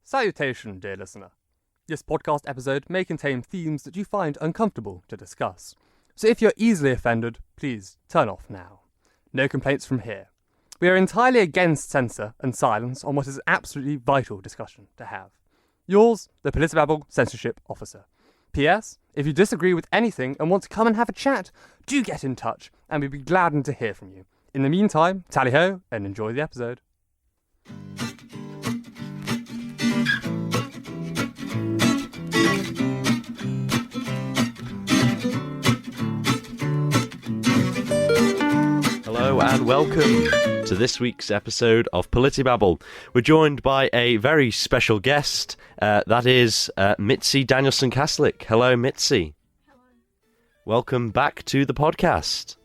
Salutation, dear listener. This podcast episode may contain themes that you find uncomfortable to discuss. So if you're easily offended, please turn off now. No complaints from here. We are entirely against censor and silence on what is absolutely vital discussion to have. Yours, the Politibabble Censorship Officer. P.S. If you disagree with anything and want to come and have a chat, do get in touch and we'd be gladdened to hear from you. In the meantime, tally-ho and enjoy the episode. Hello and welcome to this week's episode of Politibabble. We're joined by a very special guest, that is Mitzi Danielson-Kaslik. Hello, Mitzi. Hello. Welcome back to the podcast.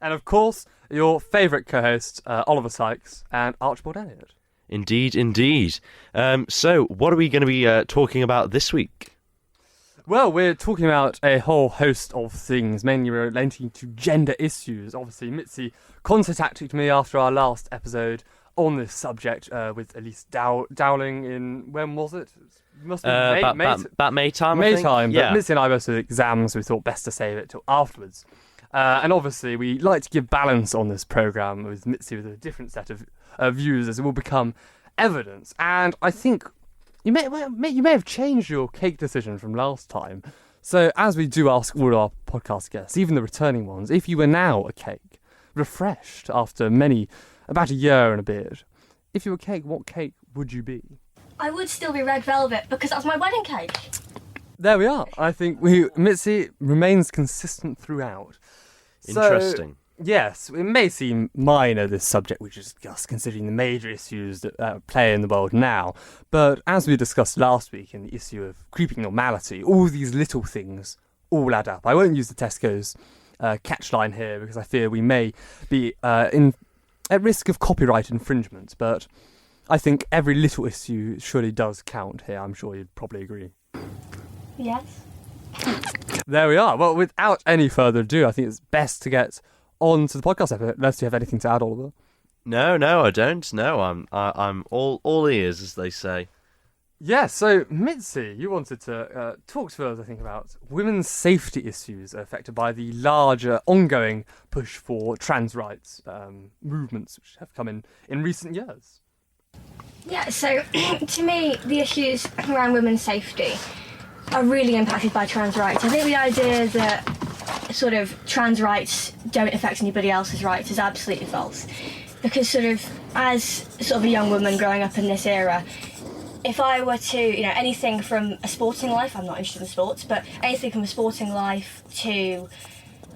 And of course, your favourite co-hosts, Oliver Sykes and Archibald Elliott. Indeed, indeed. So, what are we going to be talking about this week? Well, we're talking about a whole host of things, mainly relating to gender issues. Obviously, Mitzi contacted me after our last episode on this subject, with Elise Dowling in, when was it? Must be about May time, I think. May time, but yeah. Mitzi and I both had exams, so we thought best to save it till afterwards. And obviously, we like to give balance on this programme with Mitzi with a different set of views as it will become evidence. And I think you may have changed your cake decision from last time. So as we do ask all our podcast guests, even the returning ones, if you were now a cake, refreshed after about a year and a bit, if you were a cake, what cake would you be? I would still be red velvet because that's my wedding cake. There we are. I think Mitzi remains consistent throughout. Interesting. So, yes, it may seem minor, this subject we just discussed, considering the major issues that play in the world now. But as we discussed last week in the issue of creeping normality, all these little things all add up. I won't use the Tesco's catchline here because I fear we may be at risk of copyright infringement. But I think every little issue surely does count here. I'm sure you'd probably agree. Yes. There we are. Well, without any further ado, I think it's best to get on to the podcast episode, unless you have anything to add, Oliver. No, I don't. No, I'm all ears, as they say. Yeah, so Mitzi, you wanted to talk to us, I think, about women's safety issues affected by the larger ongoing push for trans rights movements which have come in recent years. Yeah, so to me, the issues around women's safety are really impacted by trans rights. I think the idea that sort of trans rights don't affect anybody else's rights is absolutely false. Because sort of as sort of a young woman growing up in this era, if I were to, anything from a sporting life, I'm not interested in sports, but anything from a sporting life to,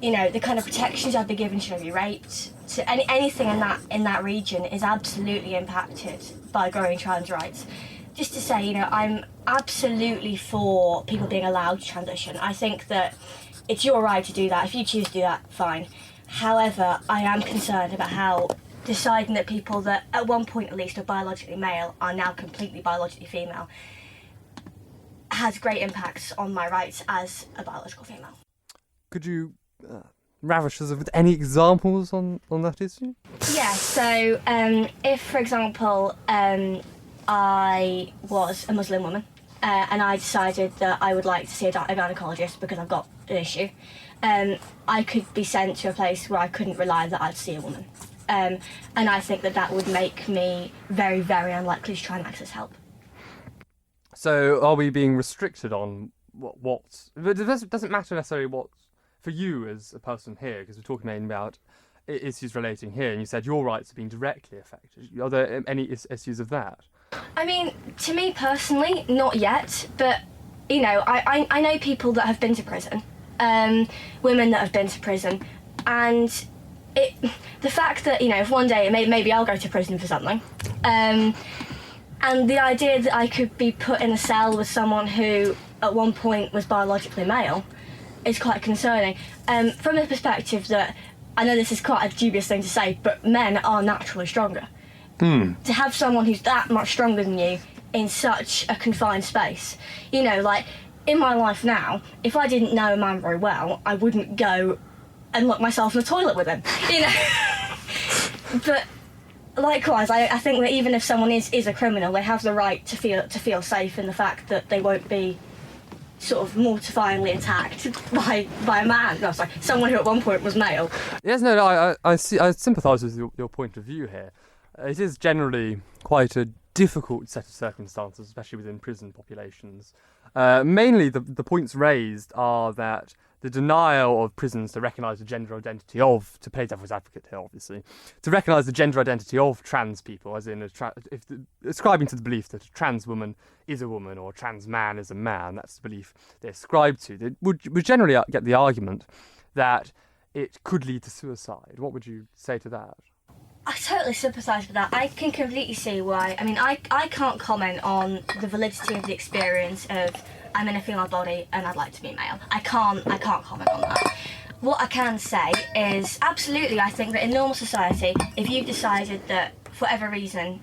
the kind of protections I'd be given should I be raped, to anything in that region is absolutely impacted by growing trans rights. Just to say, I'm absolutely for people being allowed to transition. I think that it's your right to do that. If you choose to do that, fine. However, I am concerned about how deciding that people that at one point at least were biologically male are now completely biologically female has great impacts on my rights as a biological female. Could you ravish us with any examples on that issue? Yeah, so if, for example, I was a Muslim woman and I decided that I would like to see a gynaecologist because I've got an issue, I could be sent to a place where I couldn't rely that I'd see a woman. And I think that would make me very, very unlikely to try and access help. So are we being restricted on what it doesn't matter necessarily what, for you as a person here, because we're talking mainly about issues relating here, and you said your rights are being directly affected. Are there any issues of that? I mean, to me personally, not yet, but, I know people that have been to prison, women that have been to prison, and the fact that, if one day maybe I'll go to prison for something, and the idea that I could be put in a cell with someone who at one point was biologically male is quite concerning. From the perspective that, I know this is quite a dubious thing to say, but men are naturally stronger. To have someone who's that much stronger than you in such a confined space, in my life now, if I didn't know a man very well, I wouldn't go and lock myself in the toilet with him, But likewise, I think that even if someone is a criminal, they have the right to feel safe in the fact that they won't be sort of mortifyingly attacked by a man. No, sorry, someone who at one point was male. Yes, no, I sympathise with your point of view here. It is generally quite a difficult set of circumstances, especially within prison populations. Mainly, the points raised are that the denial of prisons to recognise the gender identity of, to play devil's advocate here, obviously, to recognise the gender identity of trans people, as in ascribing to the belief that a trans woman is a woman or a trans man is a man. That's the belief they ascribe to. They would generally get the argument that it could lead to suicide. What would you say to that? I totally sympathise with that. I can completely see why. I mean, I can't comment on the validity of the experience of I'm in a female body and I'd like to be male. I can't comment on that. What I can say is, absolutely, I think that in normal society, if you've decided that for whatever reason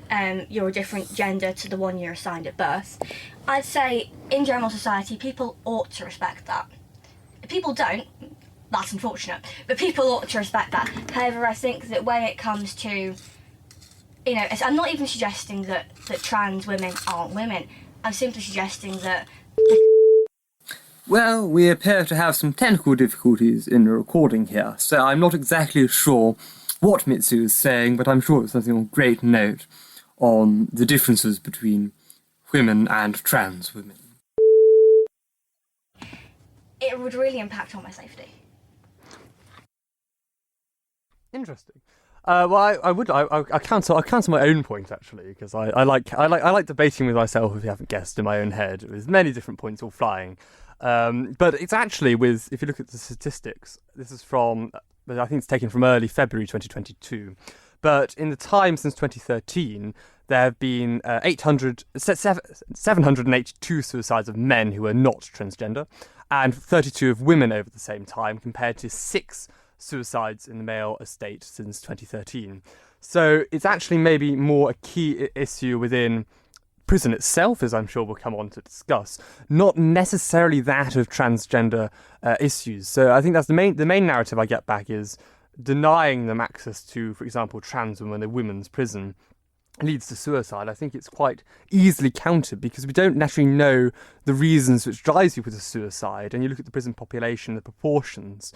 you're a different gender to the one you're assigned at birth, I'd say in general society people ought to respect that. If people don't, that's unfortunate, but people ought to respect that. However, I think that when it comes to, I'm not even suggesting that trans women aren't women. I'm simply suggesting that... Well, we appear to have some technical difficulties in the recording here, so I'm not exactly sure what Mitzi is saying, but I'm sure it's something of great note on the differences between women and trans women. It would really impact on my safety. Interesting. Well, I cancel my own point actually, because I like debating with myself, if you haven't guessed, in my own head with many different points all flying. But it's actually if you look at the statistics, this is from, I think it's taken from early February 2022. But in the time since 2013, there have been 782 suicides of men who are not transgender, and 32 of women over the same time, compared to 6 suicides in the male estate since 2013. So it's actually maybe more a key issue within prison itself, as I'm sure we'll come on to discuss, not necessarily that of transgender issues. So I think that's the main narrative I get back is denying them access to, for example, trans women in a women's prison leads to suicide. I think it's quite easily countered because we don't naturally know the reasons which drives people to suicide. And you look at the prison population, the proportions,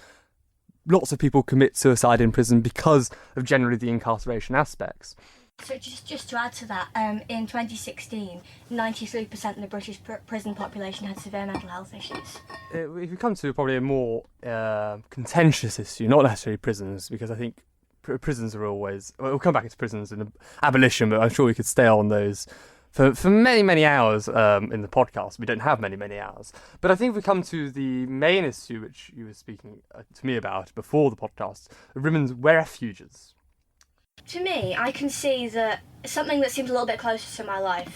lots of people commit suicide in prison because of generally the incarceration aspects. So just to add to that, in 2016, 93% of the British prison population had severe mental health issues. If you come to probably a more contentious issue, not necessarily prisons, because I think prisons are always... We'll come back into prisons and abolition, but I'm sure we could stay on those for many, many hours in the podcast. We don't have many, many hours. But I think if we come to the main issue, which you were speaking to me about before the podcast, women's refuges. To me, I can see that something that seems a little bit closer to my life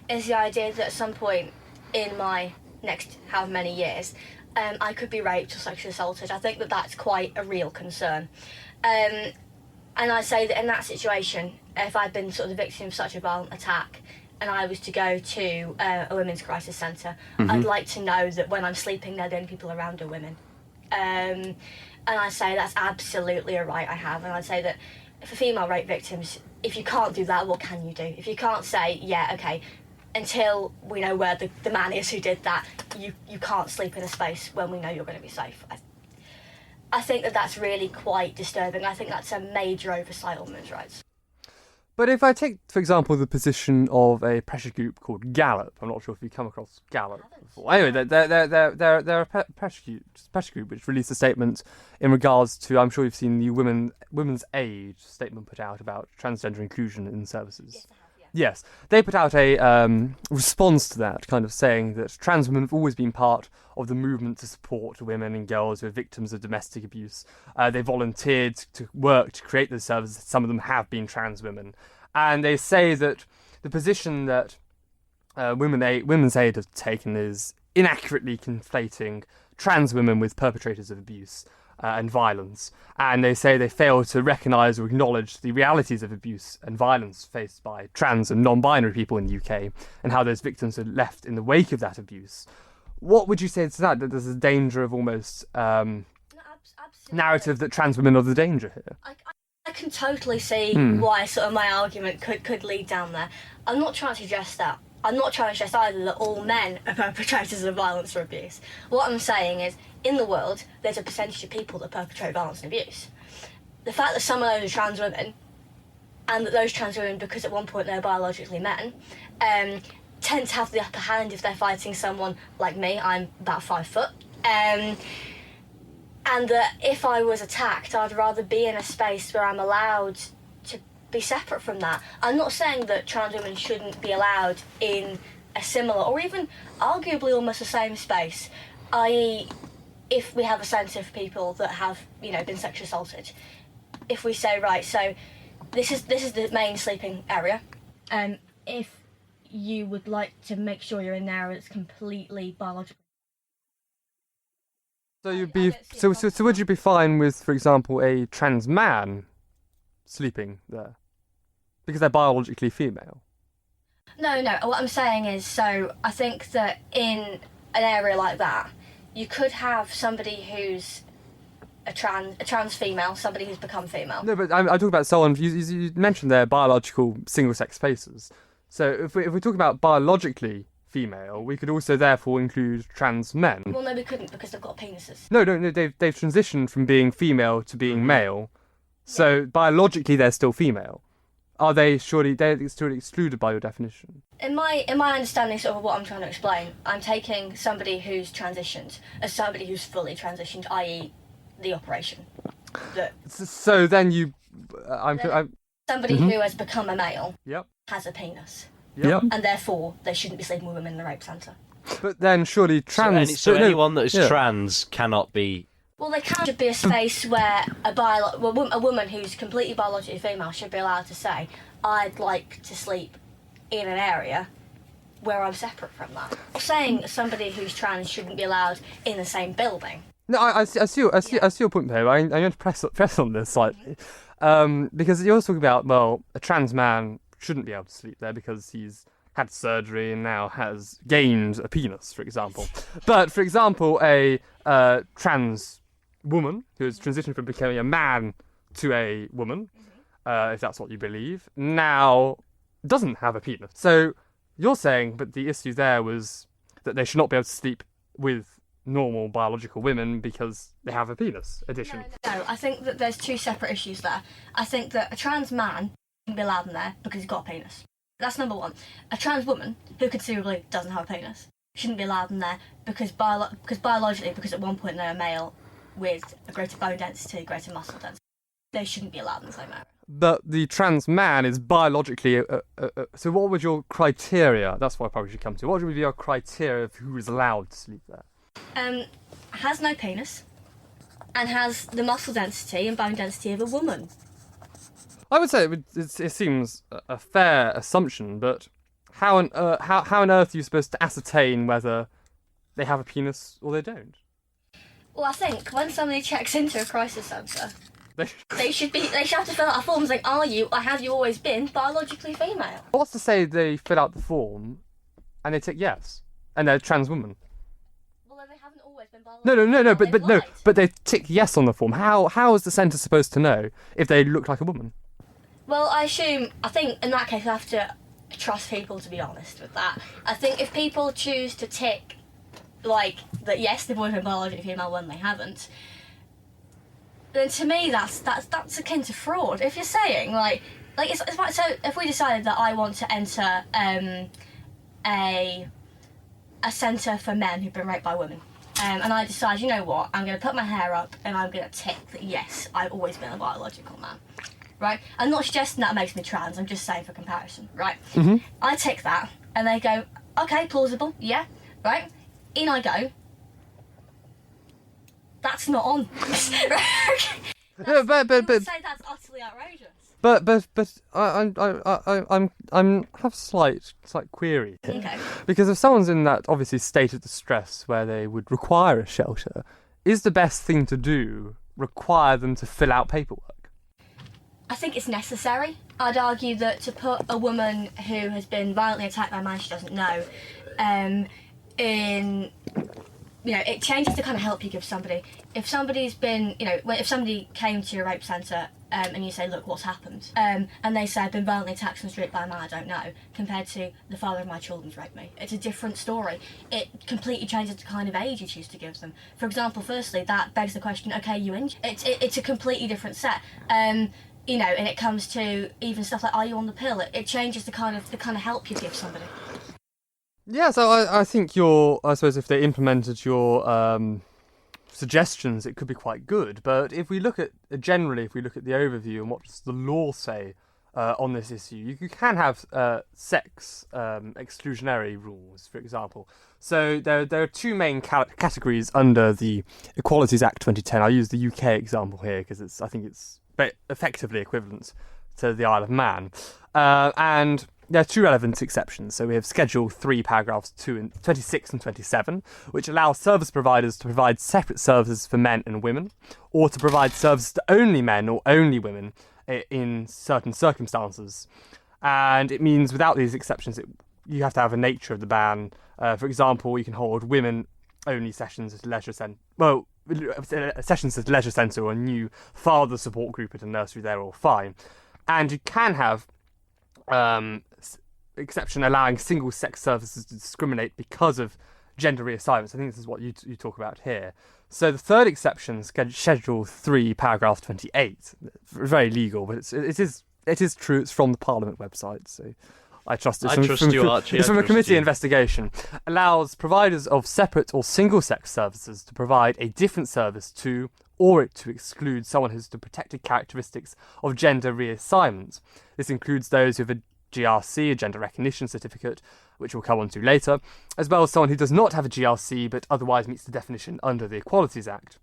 is the idea that at some point in my next however many years, I could be raped or sexually assaulted. I think that that's quite a real concern. And I say that in that situation, if I'd been sort of the victim of such a violent attack and I was to go to a women's crisis centre, I'd like to know that when I'm sleeping there, the only people around are women. And I say that's absolutely a right I have. And I'd say that for female rape victims, if you can't do that, what can you do? If you can't say, yeah, okay, until we know where the man is who did that, you can't sleep in a space when we know you're going to be safe. I think that that's really quite disturbing. I think that's a major oversight on women's rights. But if I take, for example, the position of a pressure group called Gallup, I'm not sure if you've come across Gallup before. Anyway, they're a pressure group which released a statement in regards to, I'm sure you've seen the Women's Aid statement put out about transgender inclusion in services. Yes, I have, yeah. Yes, they put out a response to that, kind of saying that trans women have always been part of the movement to support women and girls who are victims of domestic abuse. They volunteered to work to create those services. Some of them have been trans women. And they say that the position that Women's Aid have taken is inaccurately conflating trans women with perpetrators of abuse and violence. And they say they fail to recognise or acknowledge the realities of abuse and violence faced by trans and non-binary people in the UK and how those victims are left in the wake of that abuse. What would you say to that? That there's a danger of almost narrative that trans women are the danger here? I I can totally see why sort of my argument could lead down there. I'm not trying to suggest that. I'm not trying to suggest either that all men are perpetrators of violence or abuse. What I'm saying is, in the world, there's a percentage of people that perpetrate violence and abuse. The fact that some of those are trans women, and that those trans women, because at one point they were biologically men, tend to have the upper hand if they're fighting someone like me. I'm about 5 foot. And that if I was attacked, I'd rather be in a space where I'm allowed to be separate from that. I'm not saying that trans women shouldn't be allowed in a similar, or even arguably almost the same space, i.e. if we have a centre for people that have, been sexually assaulted. If we say, right, so this is the main sleeping area, if you would like to make sure you're in an area that's completely biological. So so would you be fine with, for example, a trans man sleeping there because they're biologically female? No. What I'm saying is, so I think that in an area like that, you could have somebody who's a trans female, somebody who's become female. No, but I talk about someone. You mentioned their biological single-sex spaces. So if we talk about biologically female, we could also therefore include trans men. Well, no, we couldn't because they've got penises. No, they've transitioned from being female to being male, so biologically they're still female. Are they surely they're still excluded by your definition? In my understanding, sort of what I'm trying to explain, I'm taking somebody who's transitioned as somebody who's fully transitioned, i.e., the operation. So then somebody who has become a male. Yep. Has a penis. Yep. And therefore, they shouldn't be sleeping with women in the rape centre. But then surely trans... So anyone that is trans cannot be... Well, there should be a space where a woman who's completely biologically female should be allowed to say, I'd like to sleep in an area where I'm separate from that. I'm saying somebody who's trans shouldn't be allowed in the same building. No, I see your point there. I'm going to press on this slightly. Because you're talking about, well, a trans man shouldn't be able to sleep there because he's had surgery and now has gained a penis, for example. But, for example, a trans woman who has transitioned from becoming a man to a woman, if that's what you believe, now doesn't have a penis. So you're saying, but the issue there was that they should not be able to sleep with normal biological women because they have a penis addition. No, I think that there's two separate issues there. I think that a trans man shouldn't be allowed in there because he's got a penis. That's number one. A trans woman who conceivably doesn't have a penis shouldn't be allowed in there because biologically, because at one point they're a male with a greater bone density, greater muscle density, they shouldn't be allowed in the same area. But the trans man is biologically... so what would your criteria... That's what I probably should come to. What would be your criteria of who is allowed to sleep there? Has no penis and has the muscle density and bone density of a woman. I would say it seems a fair assumption, but how on earth are you supposed to ascertain whether they have a penis or they don't? Well, I think when somebody checks into a crisis centre, they should have to fill out a form saying, are you or have you always been biologically female? What's to say they fill out the form and they tick yes, and they're a trans woman? Well, then they haven't always been biologically No, but they tick yes on the form. How is the centre supposed to know if they look like a woman? Well, I think in that case I have to trust people, to be honest with that. I think if people choose to tick, like, that yes, they've always been biologically female when they haven't, then to me that's akin to fraud. If you're saying, like it's like, so if we decided that I want to enter a centre for men who've been raped by women, and I decide, you know what, I'm going to put my hair up and I'm going to tick that yes, I've always been a biological man. Right? I'm not suggesting that makes me trans, I'm just saying for comparison, right? Mm-hmm. I tick that, and they go, okay, plausible, yeah, right? In I go. That's not on. No, but say that's utterly outrageous. But I'm have slight query here. Okay. Because if someone's in that obviously state of distress where they would require a shelter, is the best thing to do require them to fill out paperwork? I think it's necessary. I'd argue that to put a woman who has been violently attacked by a man she doesn't know, it changes to kind of help you give somebody. If somebody's been, if somebody came to your rape centre and you say, look, what's happened? And they say, I've been violently attacked on the street by a man I don't know, compared to the father of my children's raped me. It's a different story. It completely changes the kind of age you choose to give them. For example, firstly, that begs the question, okay, you injured? It's a completely different set. You know, and it comes to even stuff like, are you on the pill? It changes the kind of help you give somebody. Yeah, so I think I suppose if they implemented your suggestions, it could be quite good. But if we look at the overview and what does the law say on this issue, you can have sex exclusionary rules, for example. So there are two main categories under the Equalities Act 2010. I'll use the UK example here because I think it's effectively equivalent to the Isle of Man. And there are two relevant exceptions. So we have Schedule 3, paragraphs 26 and 27, which allow service providers to provide separate services for men and women, or to provide services to only men or only women in certain circumstances. And it means without these exceptions, you have to have a nature of the ban. For example, you can hold women-only sessions at leisure centre. Well, sessions at leisure centre or a new father support group at a nursery, they're all fine. And you can have exception allowing single-sex services to discriminate because of gender reassignments. I think this is what you talk about here. So the third exception, Schedule 3, paragraph 28, very legal, but it is true. It's from the Parliament website, so I trust it. It's from a committee investigation. Allows providers of separate or single-sex services to provide a different service to, or to exclude someone who's the protected characteristics of gender reassignment. This includes those who have a GRC, a gender recognition certificate, which we'll come on to later, as well as someone who does not have a GRC but otherwise meets the definition under the Equalities Act.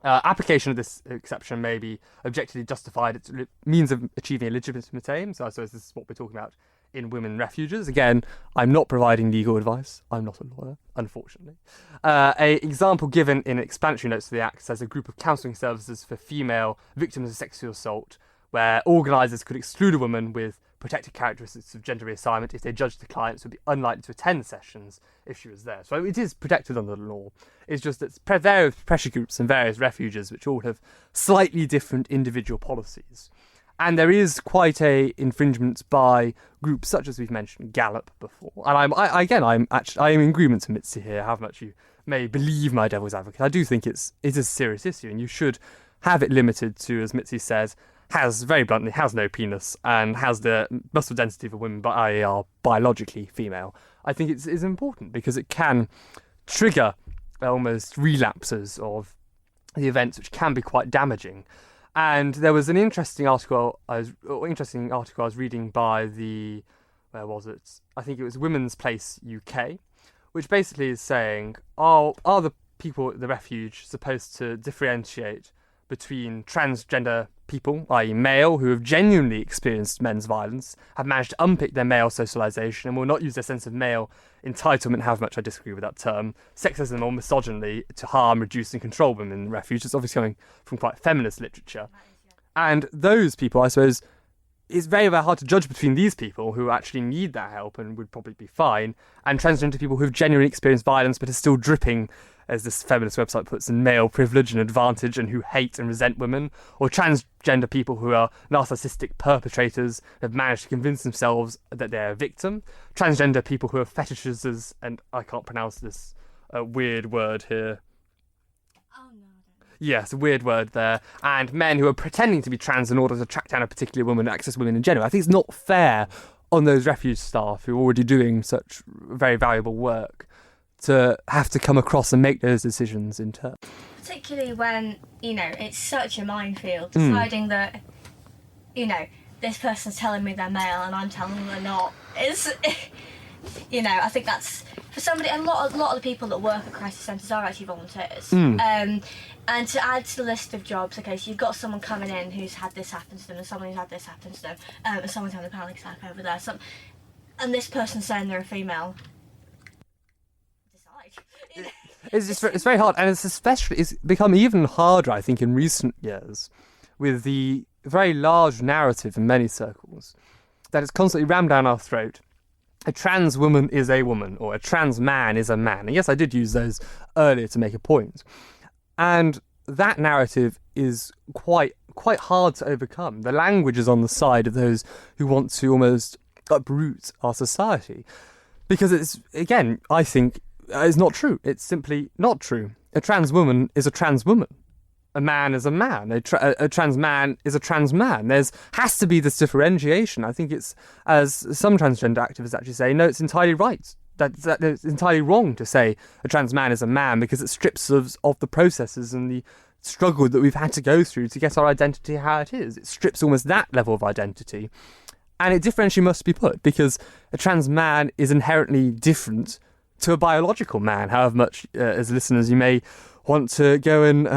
Application of this exception may be objectively justified. It's a means of achieving a legitimate aim, so I suppose this is what we're talking about in women refuges. Again, I'm not providing legal advice. I'm not a lawyer, unfortunately. A example given in explanatory notes to the Act says a group of counselling services for female victims of sexual assault, where organisers could exclude a woman with protected characteristics of gender reassignment if they judged the clients would be unlikely to attend sessions if she was there. So it is protected under the law. It's just that various pressure groups and various refuges which all have slightly different individual policies. And there is quite a infringement by groups such as we've mentioned, Gallup, before. And I'm in agreement with Mitzi here, how much you may believe my devil's advocate. I do think it is a serious issue, and you should have it limited to, as Mitzi says, very bluntly, has no penis and has the muscle density of a woman, but i.e. are biologically female. I think it's important because it can trigger almost relapses of the events, which can be quite damaging. And there was an interesting article I was reading by where was it? I think it was Women's Place UK, which basically is saying, are the people at the refuge supposed to differentiate between transgender people, i.e. male, who have genuinely experienced men's violence, have managed to unpick their male socialisation and will not use their sense of male entitlement, however much I disagree with that term, sexism or misogyny to harm, reduce and control women in the refuge. It's obviously coming from quite feminist literature. And those people, I suppose, it's very, very hard to judge between these people who actually need that help and would probably be fine, and transgender people who have genuinely experienced violence but are still dripping, as this feminist website puts, in male privilege and advantage and who hate and resent women, or transgender people who are narcissistic perpetrators have managed to convince themselves that they're a victim, transgender people who are fetishists, and I can't pronounce this weird word here. Oh no. Yes, a weird word there. And men who are pretending to be trans in order to track down a particular woman and access women in general. I think it's not fair on those refuge staff who are already doing such very valuable work to have to come across and make those decisions in turn. Particularly when, it's such a minefield, deciding that, this person's telling me they're male and I'm telling them they're not. I think that's, for somebody, a lot of the people that work at crisis centres are actually volunteers. And to add to the list of jobs, okay, so you've got someone coming in who's had this happen to them, and someone who's had this happen to them, and someone's having a panic attack over there, and this person's saying they're a female. It's very hard, and it's become even harder, I think, in recent years, with the very large narrative in many circles that it's constantly rammed down our throat. A trans woman is a woman, or a trans man is a man. And yes, I did use those earlier to make a point. And that narrative is quite hard to overcome. The language is on the side of those who want to almost uproot our society, because it's, again, I think, is not true. It's simply not true. A trans woman is a trans woman. A man is a man. A trans man is a trans man. Has to be this differentiation. I think it's, as some transgender activists actually say, no, it's entirely right. That it's entirely wrong to say a trans man is a man, because it strips us of the processes and the struggle that we've had to go through to get our identity how it is. It strips almost that level of identity. And it differentially must be put, because a trans man is inherently different to a biological man, however much, as listeners, you may want to go and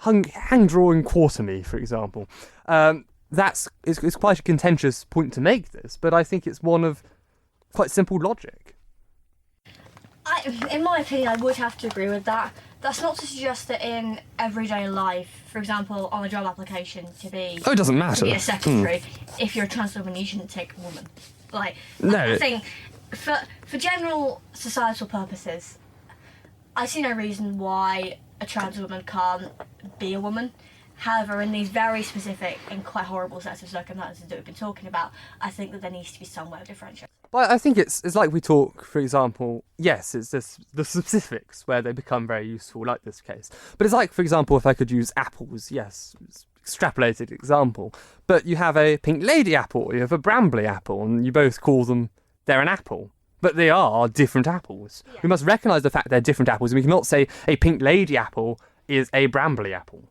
hang drawing quarter me, for example. It's quite a contentious point to make this, but I think it's one of quite simple logic. In my opinion, I would have to agree with that. That's not to suggest that in everyday life, for example, on a job application it doesn't matter. To be a secretary, if you're a trans woman, you shouldn't take a woman. No. I think for general societal purposes, I see no reason why a trans woman can't be a woman. However, in these very specific and quite horrible sets of circumstances that we've been talking about, I think that there needs to be some way of differentiating. But I think it's like we talk, for example, yes, it's the specifics where they become very useful, like this case. But it's like, for example, if I could use apples, yes, extrapolated example, but you have a pink lady apple, you have a brambly apple, and you both call them, they're an apple. But they are different apples. Yeah. We must recognise the fact they're different apples. We cannot say a pink lady apple is a brambly apple.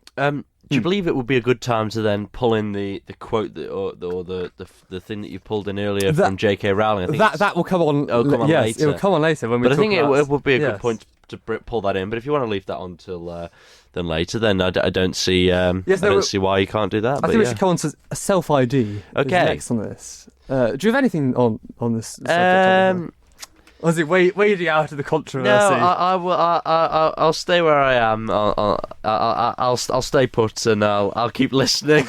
Do you believe it would be a good time to then pull in the quote or the thing that you pulled in earlier from J.K. Rowling? I think that will come on. Later. It will come on later when we. But I think it would be a good point to pull that in. But if you want to leave that on till then later, then I don't see. I don't see why you can't do that. I think we should come on to self-ID. Okay. Next on this. Do you have anything on this subject? Or is it wading out of the controversy? No, I'll stay where I am. I'll stay put, and I'll keep listening.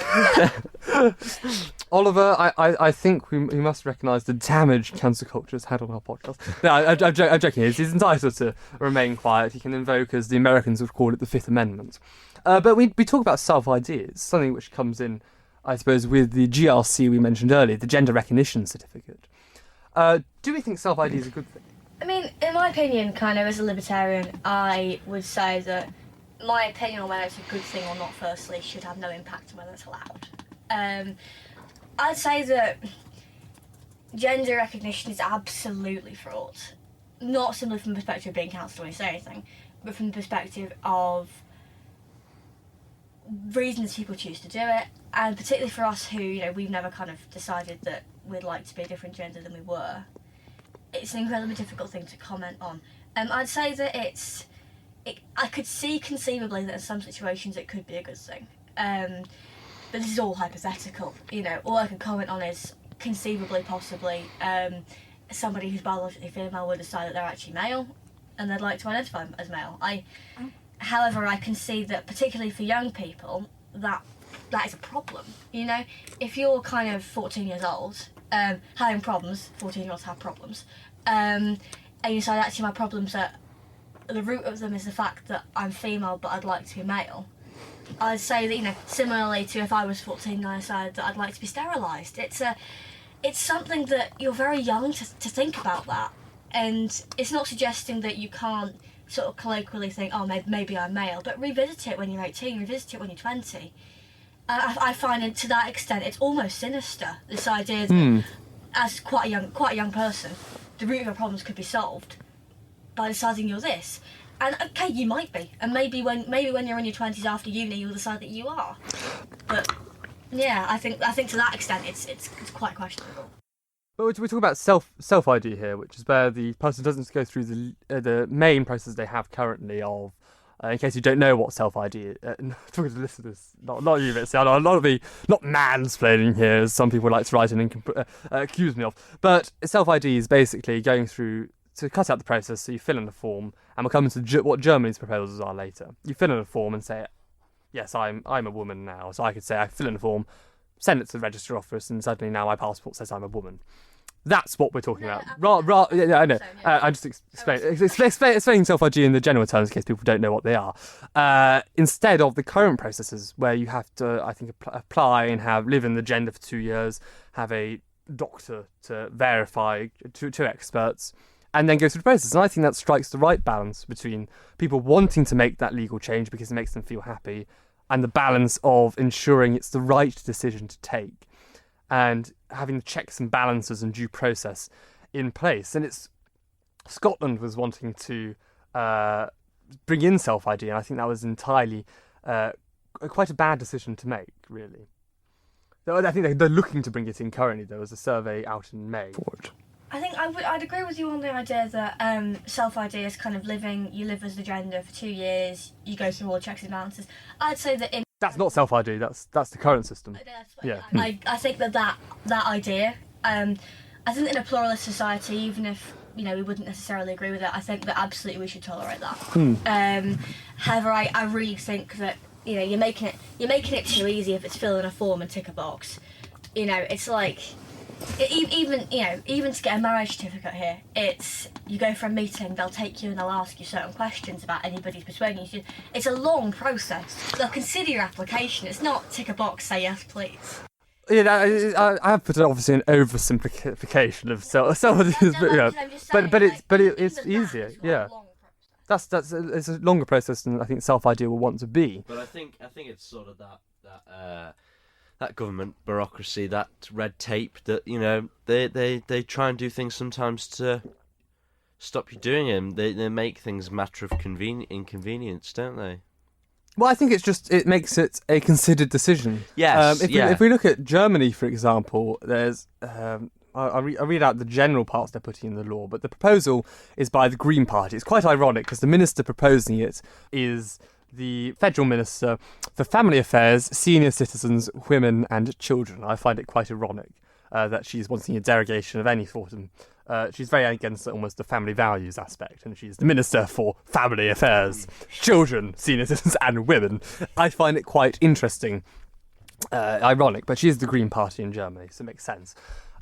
Oliver, I think we must recognise the damage cancel culture has had on our podcast. No, I'm joking. He's entitled to remain quiet. He can invoke, as the Americans would call it, the Fifth Amendment. But we talk about self-ID. It's something which comes in, I suppose, with the GRC we mentioned earlier, the Gender Recognition Certificate. Do we think self-ID is a good thing? I mean, in my opinion, kind of as a libertarian, I would say that my opinion on whether it's a good thing or not, firstly, should have no impact on whether it's allowed. I'd say that gender recognition is absolutely fraught. Not simply from the perspective of being cancelled when you say anything, but from the perspective of reasons people choose to do it, and particularly for us who, we've never kind of decided that we'd like to be a different gender than we were. It's an incredibly difficult thing to comment on. I'd say that I could see conceivably that in some situations it could be a good thing. But this is all hypothetical. All I can comment on is conceivably, possibly, somebody who's biologically female would decide that they're actually male and they'd like to identify as male. However, I can see that particularly for young people, that is a problem. If you're kind of 14 years old, having problems, 14-year-olds have problems, and you decide actually my problems are, the root of them is the fact that I'm female but I'd like to be male. I'd say that, similarly to if I was 14 and I decided that I'd like to be sterilised, it's something that you're very young to think about that, and it's not suggesting that you can't sort of colloquially think, oh, maybe I'm male, but revisit it when you're 18, revisit it when you're 20. I find it, to that extent, it's almost sinister, this idea that as quite a young person, the root of your problems could be solved by deciding you're this. And okay, you might be, and maybe when you're in your 20s after uni, you'll decide that you are. But yeah, I think to that extent, it's quite questionable. But we're talking about self-ID here, which is where the person doesn't go through the main process they have currently of, in case you don't know what self-ID is, talking to listeners, not you, Mitzi, I don't want to be not mansplaining here, as some people like to write in and accuse me of. But self-ID is basically going through to cut out the process, so you fill in a form, and we'll come into what Germany's proposals are later. You fill in a form and say, yes, I'm a woman now. So I could say I fill in a form, send it to the register office, and suddenly now my passport says I'm a woman. That's what we're talking No, about. Yeah, I know. yeah. I'm just explaining self-ID in the general terms in case people don't know what they are. Instead of the current processes where you have to, I think, apply and live in the gender for 2 years, have a doctor to verify, two experts, and then go through the process. And I think that strikes the right balance between people wanting to make that legal change because it makes them feel happy, and the balance of ensuring it's the right decision to take, and having the checks and balances and due process in place. And Scotland was wanting to bring in self-ID, and I think that was entirely quite a bad decision to make, really. I think they're looking to bring it in currently. There was a survey out in May. I think I'd agree with you on the idea that self-ID is kind of you live as the gender for 2 years, you go through all the checks and balances. I'd say that That's not self-ID, that's the current system. Yeah. I think that idea, I think that in a pluralist society, even if we wouldn't necessarily agree with it, I think that absolutely we should tolerate that. However, I really think that you're making it too easy if it's fill in a form and tick a box. It's like even to get a marriage certificate here, it's you go for a meeting, they'll take you and they'll ask you certain questions about anybody's persuading you. It's a long process. They'll consider your application. It's not tick a box, say yes please. Yeah, I have put obviously an oversimplification of but it's easier. Yeah, it's a longer process than I think self-ID will want to be. But I think it's sort of that government bureaucracy, that red tape that they try and do things sometimes to stop you doing them. They make things a matter of inconvenience, don't they? Well, I think it makes it a considered decision. Yes. If we look at Germany, for example, there's I'll read out the general parts they're putting in the law, but the proposal is by the Green Party. It's quite ironic because the minister proposing it is the Federal Minister for Family Affairs, Senior Citizens, Women and Children. I find it quite ironic that she's wanting a derogation of any sort of... she's very against almost the family values aspect, and she's the Minister for Family Affairs, Children, Senior Citizens and Women. I find it quite interesting, ironic, but she is the Green Party in Germany, so it makes sense.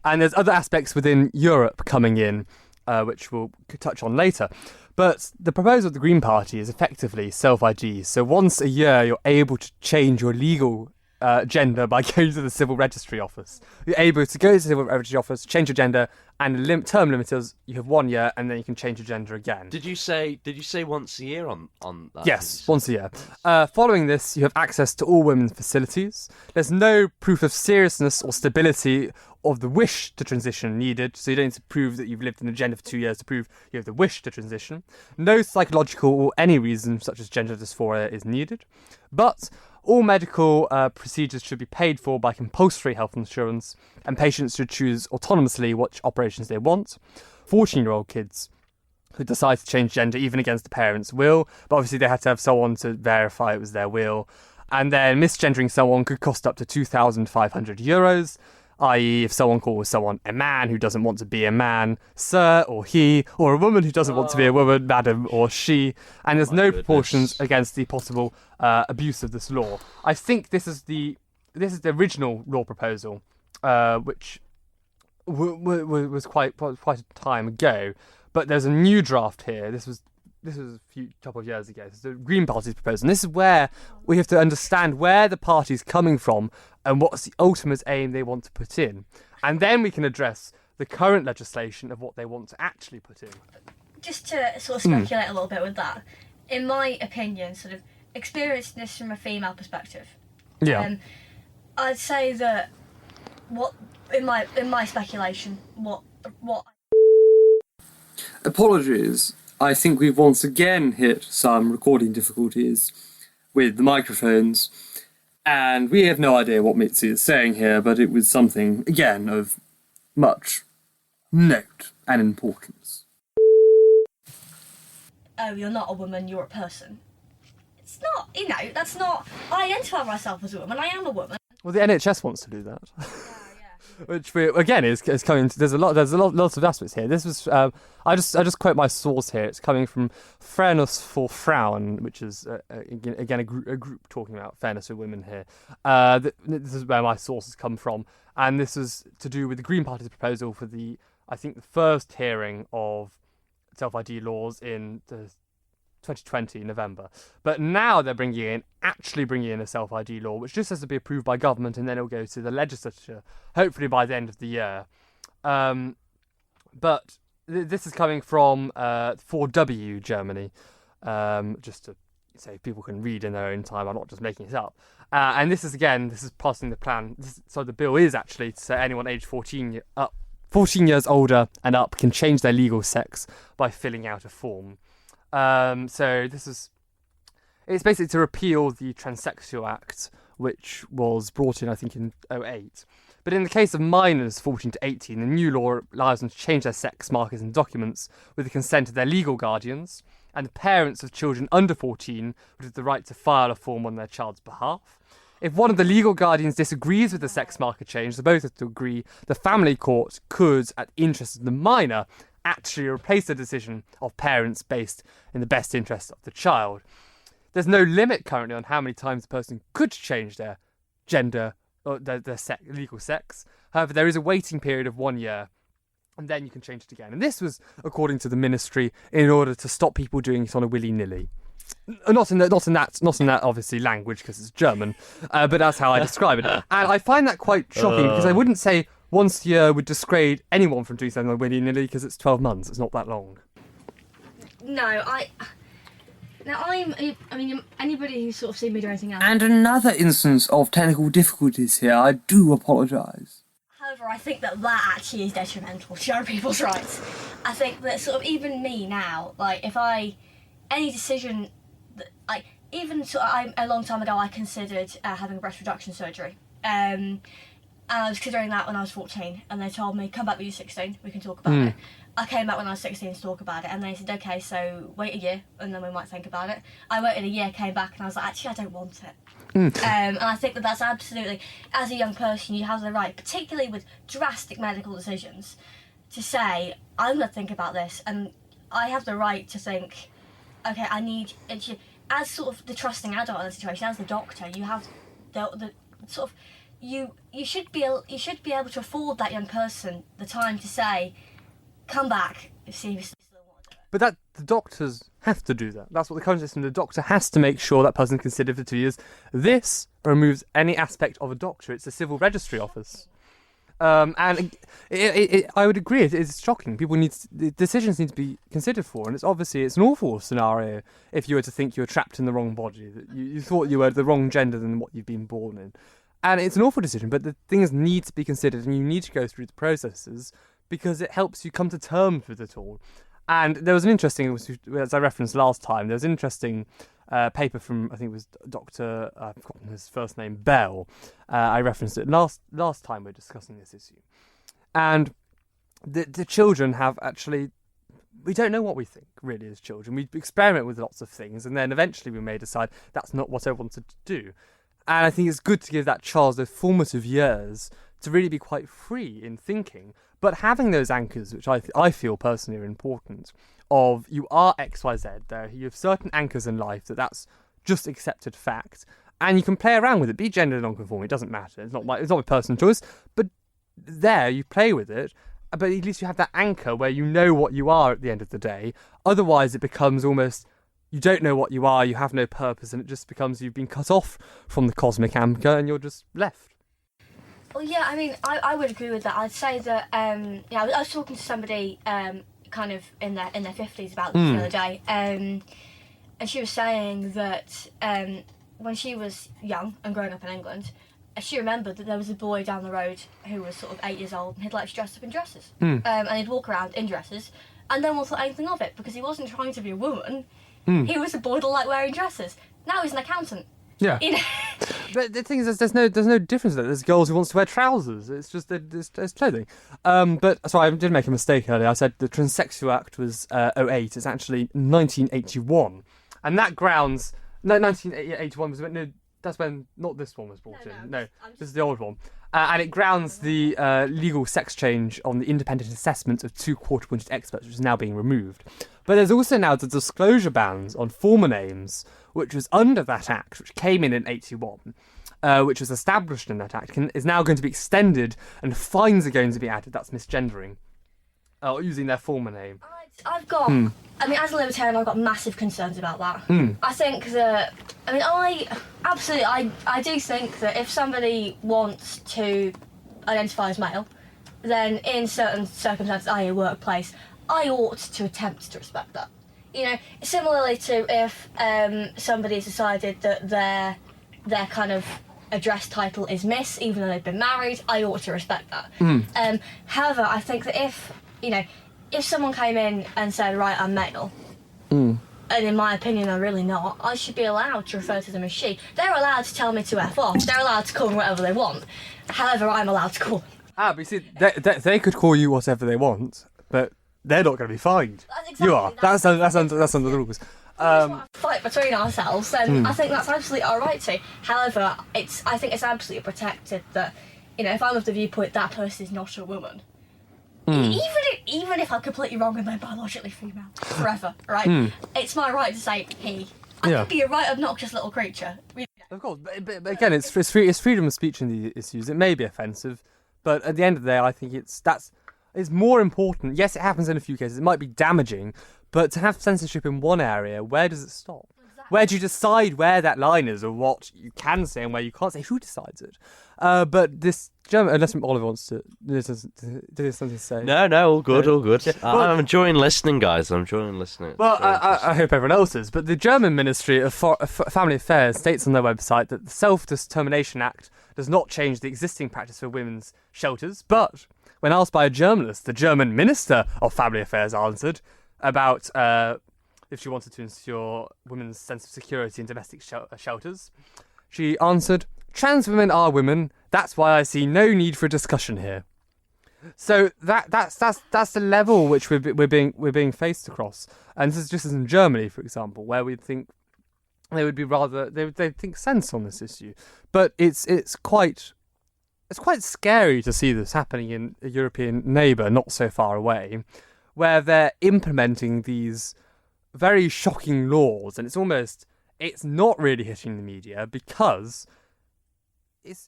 And there's other aspects within Europe coming in, which we'll touch on later. But the proposal of the Green Party is effectively self-ID. So once a year, you're able to change your legal gender by going to the Civil Registry Office. You're able to go to the Civil Registry Office, change your gender, and the term limit is you have 1 year, and then you can change your gender again. Did you say once a year on that? Yes, once a year. Following this, you have access to all women's facilities. There's no proof of seriousness or stability of the wish to transition needed, so you don't need to prove that you've lived in the gender for 2 years to prove you have the wish to transition. No psychological or any reason, such as gender dysphoria, is needed. But all medical procedures should be paid for by compulsory health insurance, and patients should choose autonomously which operations they want. 14-year-old kids who decide to change gender, even against the parents' will, but obviously they had to have someone to verify it was their will. And then misgendering someone could cost up to €2,500, i.e. if someone calls someone a man who doesn't want to be a man, sir or he, or a woman who doesn't want to be a woman, madam or she, and there's no proportions against the possible abuse of this law. I think this is the original law proposal, which was quite a time ago, but there's a new draft here. This was a couple of years ago. This is the Green Party's proposal. And this is where we have to understand where the party's coming from and what's the ultimate aim they want to put in. And then we can address the current legislation of what they want to actually put in. Just to sort of speculate a little bit with that, in my opinion, sort of experiencing this from a female perspective, I'd say that in my speculation, what Apologies. I think we've once again hit some recording difficulties with the microphones, and we have no idea what Mitzi is saying here, but it was something, again, of much note and importance. Oh, you're not a woman, you're a person. It's not, that's not... I identify myself as a woman, I am a woman. Well, the NHS wants to do that. Which again is coming. There's lots of aspects here. This was I just quote my source here. It's coming from Fairness for Frauen, which is again a group talking about fairness for women here. This is where my sources come from, and this is to do with the Green Party's proposal for the I think, the first hearing of self-ID laws in the 2020 November. But now they're actually bringing in a self-ID law, which just has to be approved by government, and then it'll go to the legislature, hopefully by the end of the year. But this is coming from 4W Germany, just to say people can read in their own time. I'm not just making it up. And this is passing the plan. So the bill is actually to say anyone aged 14 years older and up can change their legal sex by filling out a form. So it's basically to repeal the Transsexual Act, which was brought in, I think, in 2008. But in the case of minors 14 to 18, the new law allows them to change their sex markers and documents with the consent of their legal guardians, and the parents of children under 14 would have the right to file a form on their child's behalf. If one of the legal guardians disagrees with the sex marker change, they both have to agree. The family court could, at the interest of the minor, actually replace the decision of parents based in the best interest of the child. There's no limit currently on how many times a person could change their gender or their legal sex. However, there is a waiting period of 1 year, and then you can change it again. And this was, according to the ministry, in order to stop people doing it on a willy-nilly. Not in that obviously language, because it's German, but that's how I describe it. And I find that quite shocking, because I wouldn't say once a year would dissuade anyone from doing something like willy-nilly, because it's 12 months. It's not that long. Anybody who's sort of seen me do anything else. And another instance of technical difficulties here. I do apologise. However, I think that actually is detrimental to young people's rights. I think that sort of even me now, like, any decision, a long time ago I considered having breast reduction surgery. And I was considering that when I was 14, and they told me, come back when you're 16, we can talk about it. I came back when I was 16 to talk about it, and they said, okay, so wait a year, and then we might think about it. I waited a year, came back, and I was like, actually, I don't want it. And I think that's absolutely, as a young person, you have the right, particularly with drastic medical decisions, to say, I'm going to think about this, and I have the right to think, okay, I need, as sort of the trusting adult in the situation, as the doctor, you have the sort of, you should be able to afford that young person the time to say, come back if seriously still want to do it. But the doctors have to do that. That's what the current system. The doctor has to make sure that person considered for 2 years. This removes any aspect of a doctor. It's a civil registry office. And I would agree. It's shocking. Decisions need to be considered for, and it's an awful scenario if you were to think you were trapped in the wrong body, that you thought you were the wrong gender than what you've been born in. And it's an awful decision, but the things need to be considered, and you need to go through the processes because it helps you come to terms with it all. And there was an interesting, as I referenced last time, there was an interesting paper from, I think it was Dr. I've forgotten his first name, Bell. I referenced it last time we were discussing this issue. And the children have actually, we don't know what we think really as children. We experiment with lots of things, and then eventually we may decide that's not what I wanted to do. And I think it's good to give that child those formative years to really be quite free in thinking, but having those anchors, which I feel personally are important, of you are X, Y, Z, there you have certain anchors in life that's just accepted fact, and you can play around with it, be gender non-conforming, it doesn't matter, it's not my personal choice, but there you play with it, but at least you have that anchor where you know what you are at the end of the day. Otherwise it becomes almost, you don't know what you are, you have no purpose, and it just becomes you've been cut off from the cosmic anchor and you're just left. Well, yeah, I mean, I would agree with that. I'd say that, I was talking to somebody kind of in their 50s about this the other day, and she was saying that when she was young and growing up in England, she remembered that there was a boy down the road who was sort of 8 years old, and he'd like to dress up in dresses. And he'd walk around in dresses, and no one thought anything of it, because he wasn't trying to be a woman. He was a boy that liked wearing dresses. Now he's an accountant. Yeah. You know? But the thing is, there's no difference there. There's girls who wants to wear trousers. It's just there's clothing. But sorry, I did make a mistake earlier. I said the Transsexual Act was 2008. It's actually 1981, and that grounds 1981 was that's when not this one was brought in. No, this is the old one, and it grounds the legal sex change on the independent assessment of 2 court-appointed experts, which is now being removed. But there's also now the disclosure bans on former names, which was under that act, which came in 81, which was established in that act, is now going to be extended, and fines are going to be added. That's misgendering. using their former name. I've got, I mean, as a libertarian, I've got massive concerns about that. I think that, I mean, I do think that if somebody wants to identify as male, then in certain circumstances, i.e. a workplace, I ought to attempt to respect that. You know, similarly to if somebody's decided that their kind of address title is Miss, even though they've been married, I ought to respect that. However, I think that if someone came in and said, right, I'm male, and in my opinion they're really not, I should be allowed to refer to them as she. They're allowed to tell me to F off, they're allowed to call me whatever they want. However, I'm allowed to call them. But you see, they could call you whatever they want, but they're not going to be fined. Exactly, you are. That's under the rules. Fight between ourselves, then I think that's absolutely our right to. However, I think it's absolutely protected that, you know, if I'm of the viewpoint that person is not a woman, even if I'm completely wrong and they're biologically female forever, right? It's my right to say he. I could be a right obnoxious little creature. Of course, but again, it's freedom of speech in these issues. It may be offensive, but at the end of the day, I think it's more important. Yes, it happens in a few cases. It might be damaging, but to have censorship in one area, where does it stop? Exactly. Where do you decide where that line is, or what you can say and where you can't say? Who decides it? But this German, unless Oliver wants to, there's something to say. No, all good. Yeah. Well, I'm enjoying listening, guys. I'm enjoying listening. Well, I hope everyone else is. But the German Ministry of Family Affairs states on their website that the Self-Determination Act does not change the existing practice for women's shelters. But when asked by a journalist, the German Minister of Family Affairs answered about if she wanted to ensure women's sense of security in domestic shelters. She answered, "Trans women are women. That's why I see no need for a discussion here." So that's the level which we're being faced across, and this is just as in Germany, for example, where we think they would be they think sense on this issue, but it's quite scary to see this happening in a European neighbour not so far away, where they're implementing these very shocking laws, and it's not really hitting the media because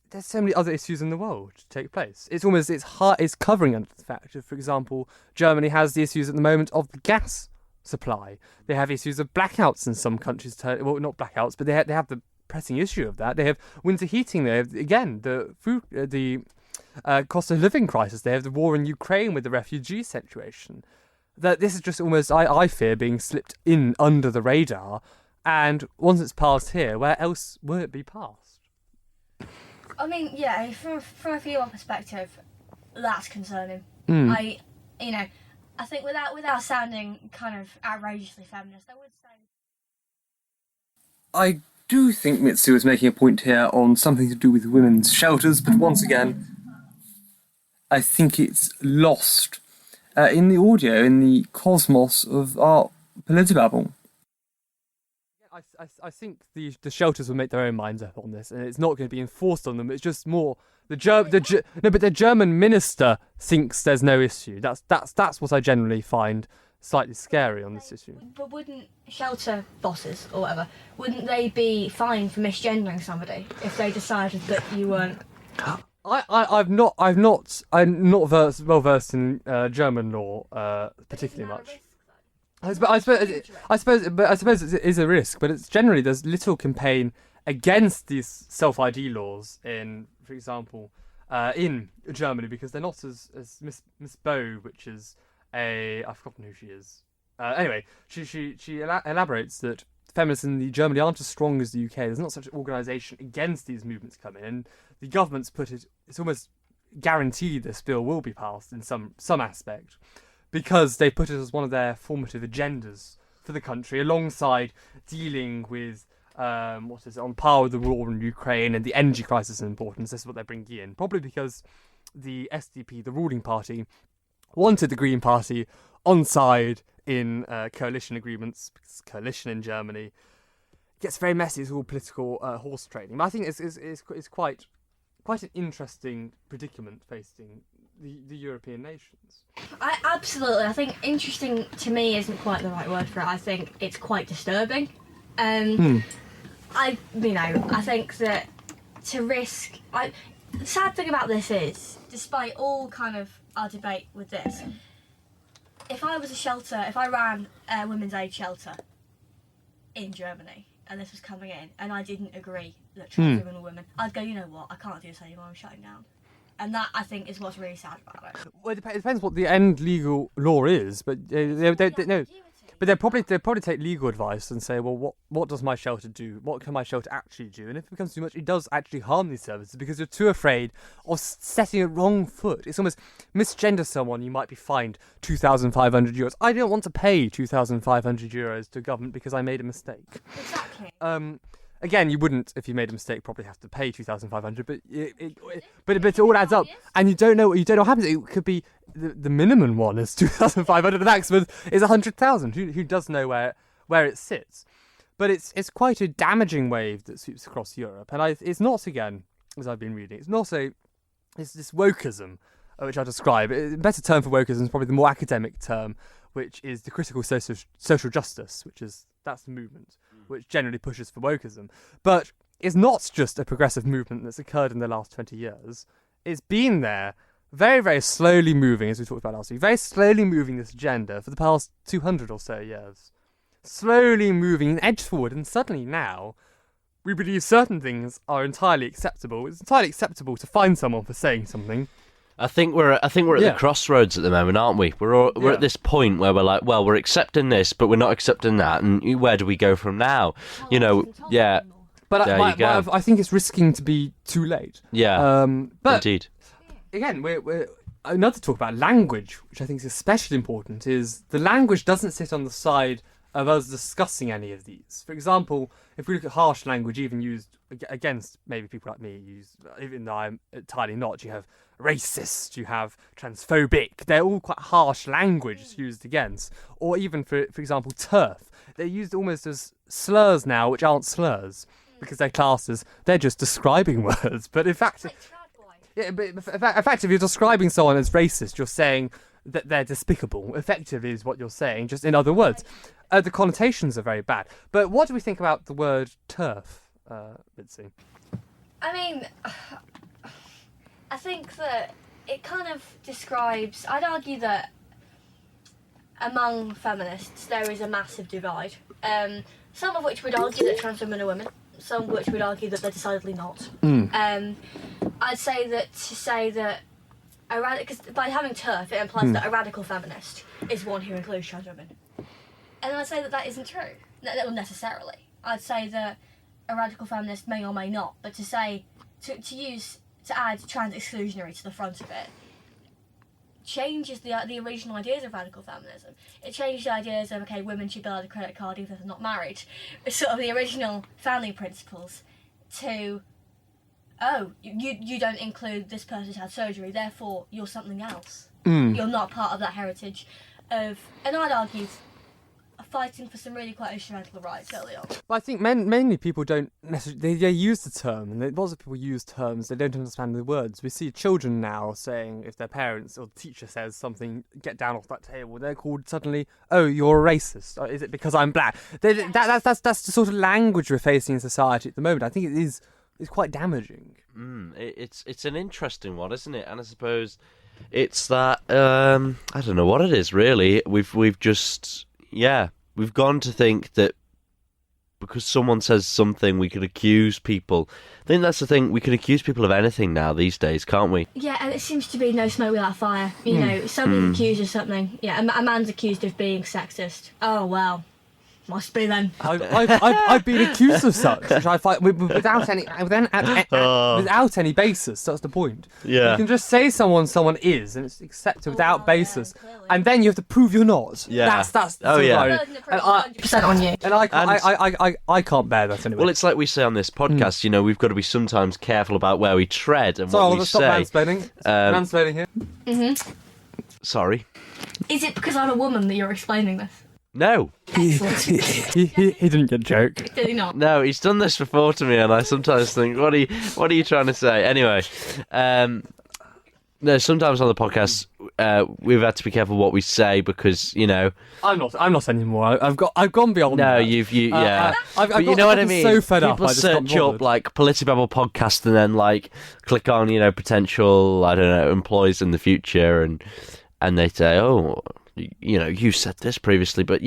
there's so many other issues in the world to take place. It's covering under the fact that, for example, Germany has the issues at the moment of the gas supply. They have issues of blackouts in some countries. Well, not blackouts, but they have the pressing issue of that. They have winter heating. They have, again, the food, the cost of living crisis. They have the war in Ukraine with the refugee situation. That this is just almost, I fear, being slipped in under the radar. And once it's passed here, where else will it be passed? I mean, yeah, from a female perspective, that's concerning. I think without sounding kind of outrageously feminist, I would say. I do think Mitzi was making a point here on something to do with women's shelters, but once again, I think it's lost in the audio, in the cosmos of our Politibabble. I think the shelters will make their own minds up on this, and it's not going to be enforced on them. It's just more but the German minister thinks there's no issue. That's what I generally find slightly scary on this issue. But wouldn't shelter bosses or whatever, wouldn't they be fined for misgendering somebody if they decided that you weren't? I'm not well versed in German law particularly much. I suppose it is a risk, but it's generally there's little campaign against these self-ID laws in, for example, in Germany, because they're not as Miss Bow, which is I've forgotten who she is. Anyway, she elaborates that feminists in Germany aren't as strong as the UK. There's not such an organisation against these movements coming, and the government's it's almost guaranteed this bill will be passed in some aspect, because they put it as one of their formative agendas for the country, alongside dealing with on par with the war in Ukraine and the energy crisis and importance. This is what they're bringing in, probably because the SDP, the ruling party, wanted the Green Party on side in coalition agreements, because coalition in Germany gets very messy. It's all political horse trading. But I think it's quite an interesting predicament facing the European nations. I think interesting to me isn't quite the right word for it. I think it's quite disturbing. I think that to risk. The sad thing about this is, despite all kind of our debate with this, if I ran a women's aid shelter in Germany, and this was coming in, and I didn't agree that trans women were women, I'd go, you know what, I can't do this anymore, I'm shutting down. And that, I think, is what's really sad about it. Well, it depends what the end legal law is, but no. But they'll probably take legal advice and say, well, what does my shelter do? What can my shelter actually do? And if it becomes too much, it does actually harm these services because you're too afraid of setting a wrong foot. It's almost misgender someone, you might be fined €2,500. I don't want to pay €2,500 to government because I made a mistake. Exactly. Again, you wouldn't, if you made a mistake, probably have to pay $2,500, but it all adds up, and you don't know what happens. It could be the minimum one is $2,500, the maximum is $100,000. Who does know where it sits? But it's quite a damaging wave that sweeps across Europe, and it's not, again, as I've been reading, it's this wokeism, which I describe. A better term for wokeism is probably the more academic term, which is the critical social justice, that's the movement, which generally pushes for wokeism. But it's not just a progressive movement that's occurred in the last 20 years. It's been there, very, very slowly moving, as we talked about last week, very slowly moving this agenda for the past 200 or so years. Slowly moving an edge forward, and suddenly now, we believe certain things are entirely acceptable. It's entirely acceptable to fine someone for saying something. I think we're at the crossroads at the moment, aren't we? We're at this point where we're like, well, we're accepting this, but we're not accepting that, and where do we go from now? Yeah. But there I think it's risking to be too late. Yeah. But indeed. Again, we're another talk about language, which I think is especially important. Is the language doesn't sit on the side of us discussing any of these. For example, if we look at harsh language, even used against maybe people like me, even though I'm entirely not, you have racist, you have transphobic. They're all quite harsh language used against. Or even, for example, TERF. They're used almost as slurs now, which aren't slurs, because they're classed as, they're just describing words. But in fact, if you're describing someone as racist, you're saying that they're despicable. Effectively is what you're saying, just in other words. The connotations are very bad. But what do we think about the word TERF, Mitzi? I mean, I think that it kind of describes, I'd argue that among feminists there is a massive divide. Some of which would argue that trans women are women, some of which would argue that they're decidedly not. I'd say that because by having TERF, it implies that a radical feminist is one who includes trans women. And I'd say that isn't true, not necessarily. I'd say that a radical feminist may or may not, but to add trans exclusionary to the front of it changes the original ideas of radical feminism. It changes the ideas of, okay, women should be allowed a credit card even if they're not married. It's sort of the original family principles to, oh, you don't include this person's had surgery, therefore you're something else. You're not part of that heritage of, and I'd argue, fighting for some really quite instrumental rights early on. Well, I think mainly people don't necessarily... They use the term, and lots of people use terms, they don't understand the words. We see children now saying, if their parents or the teacher says something, get down off that table, they're called suddenly, oh, you're a racist. Or, is it because I'm black? That's the sort of language we're facing in society at the moment. I think it's quite damaging. It's an interesting one, isn't it? And I suppose it's that, I don't know what it is, really. We've just... Yeah, we've gone to think that because someone says something, we can accuse people. I think that's the thing. We can accuse people of anything now these days, can't we? Yeah, and it seems to be no smoke without fire. You know, somebody's accused of something. Yeah, a man's accused of being sexist. Oh, well, must be then. I've been accused of such, which I find without any basis. That's the point. Yeah, you can just say someone is, and it's accepted without basis, and then you have to prove you're not. Yeah, that's oh yeah, 100% on you. And I can't bear that anyway. Well, it's like we say on this podcast. You know, we've got to be sometimes careful about where we tread and what we say. Stop mansplaining. Mansplaining here. Sorry. Is it because I'm a woman that you're explaining this? No. He didn't get a joke. Did he not? No, he's done this before to me, and I sometimes think, what are you trying to say? Anyway, no, sometimes on the podcast, we've had to be careful what we say because, you know, I'm not anymore. I've gone beyond. No, that. yeah. But you know what I mean? So fed People up. search up like Politibabble podcast and then like click on, you know, potential, I don't know, employees in the future, and they say, oh, you said this previously, but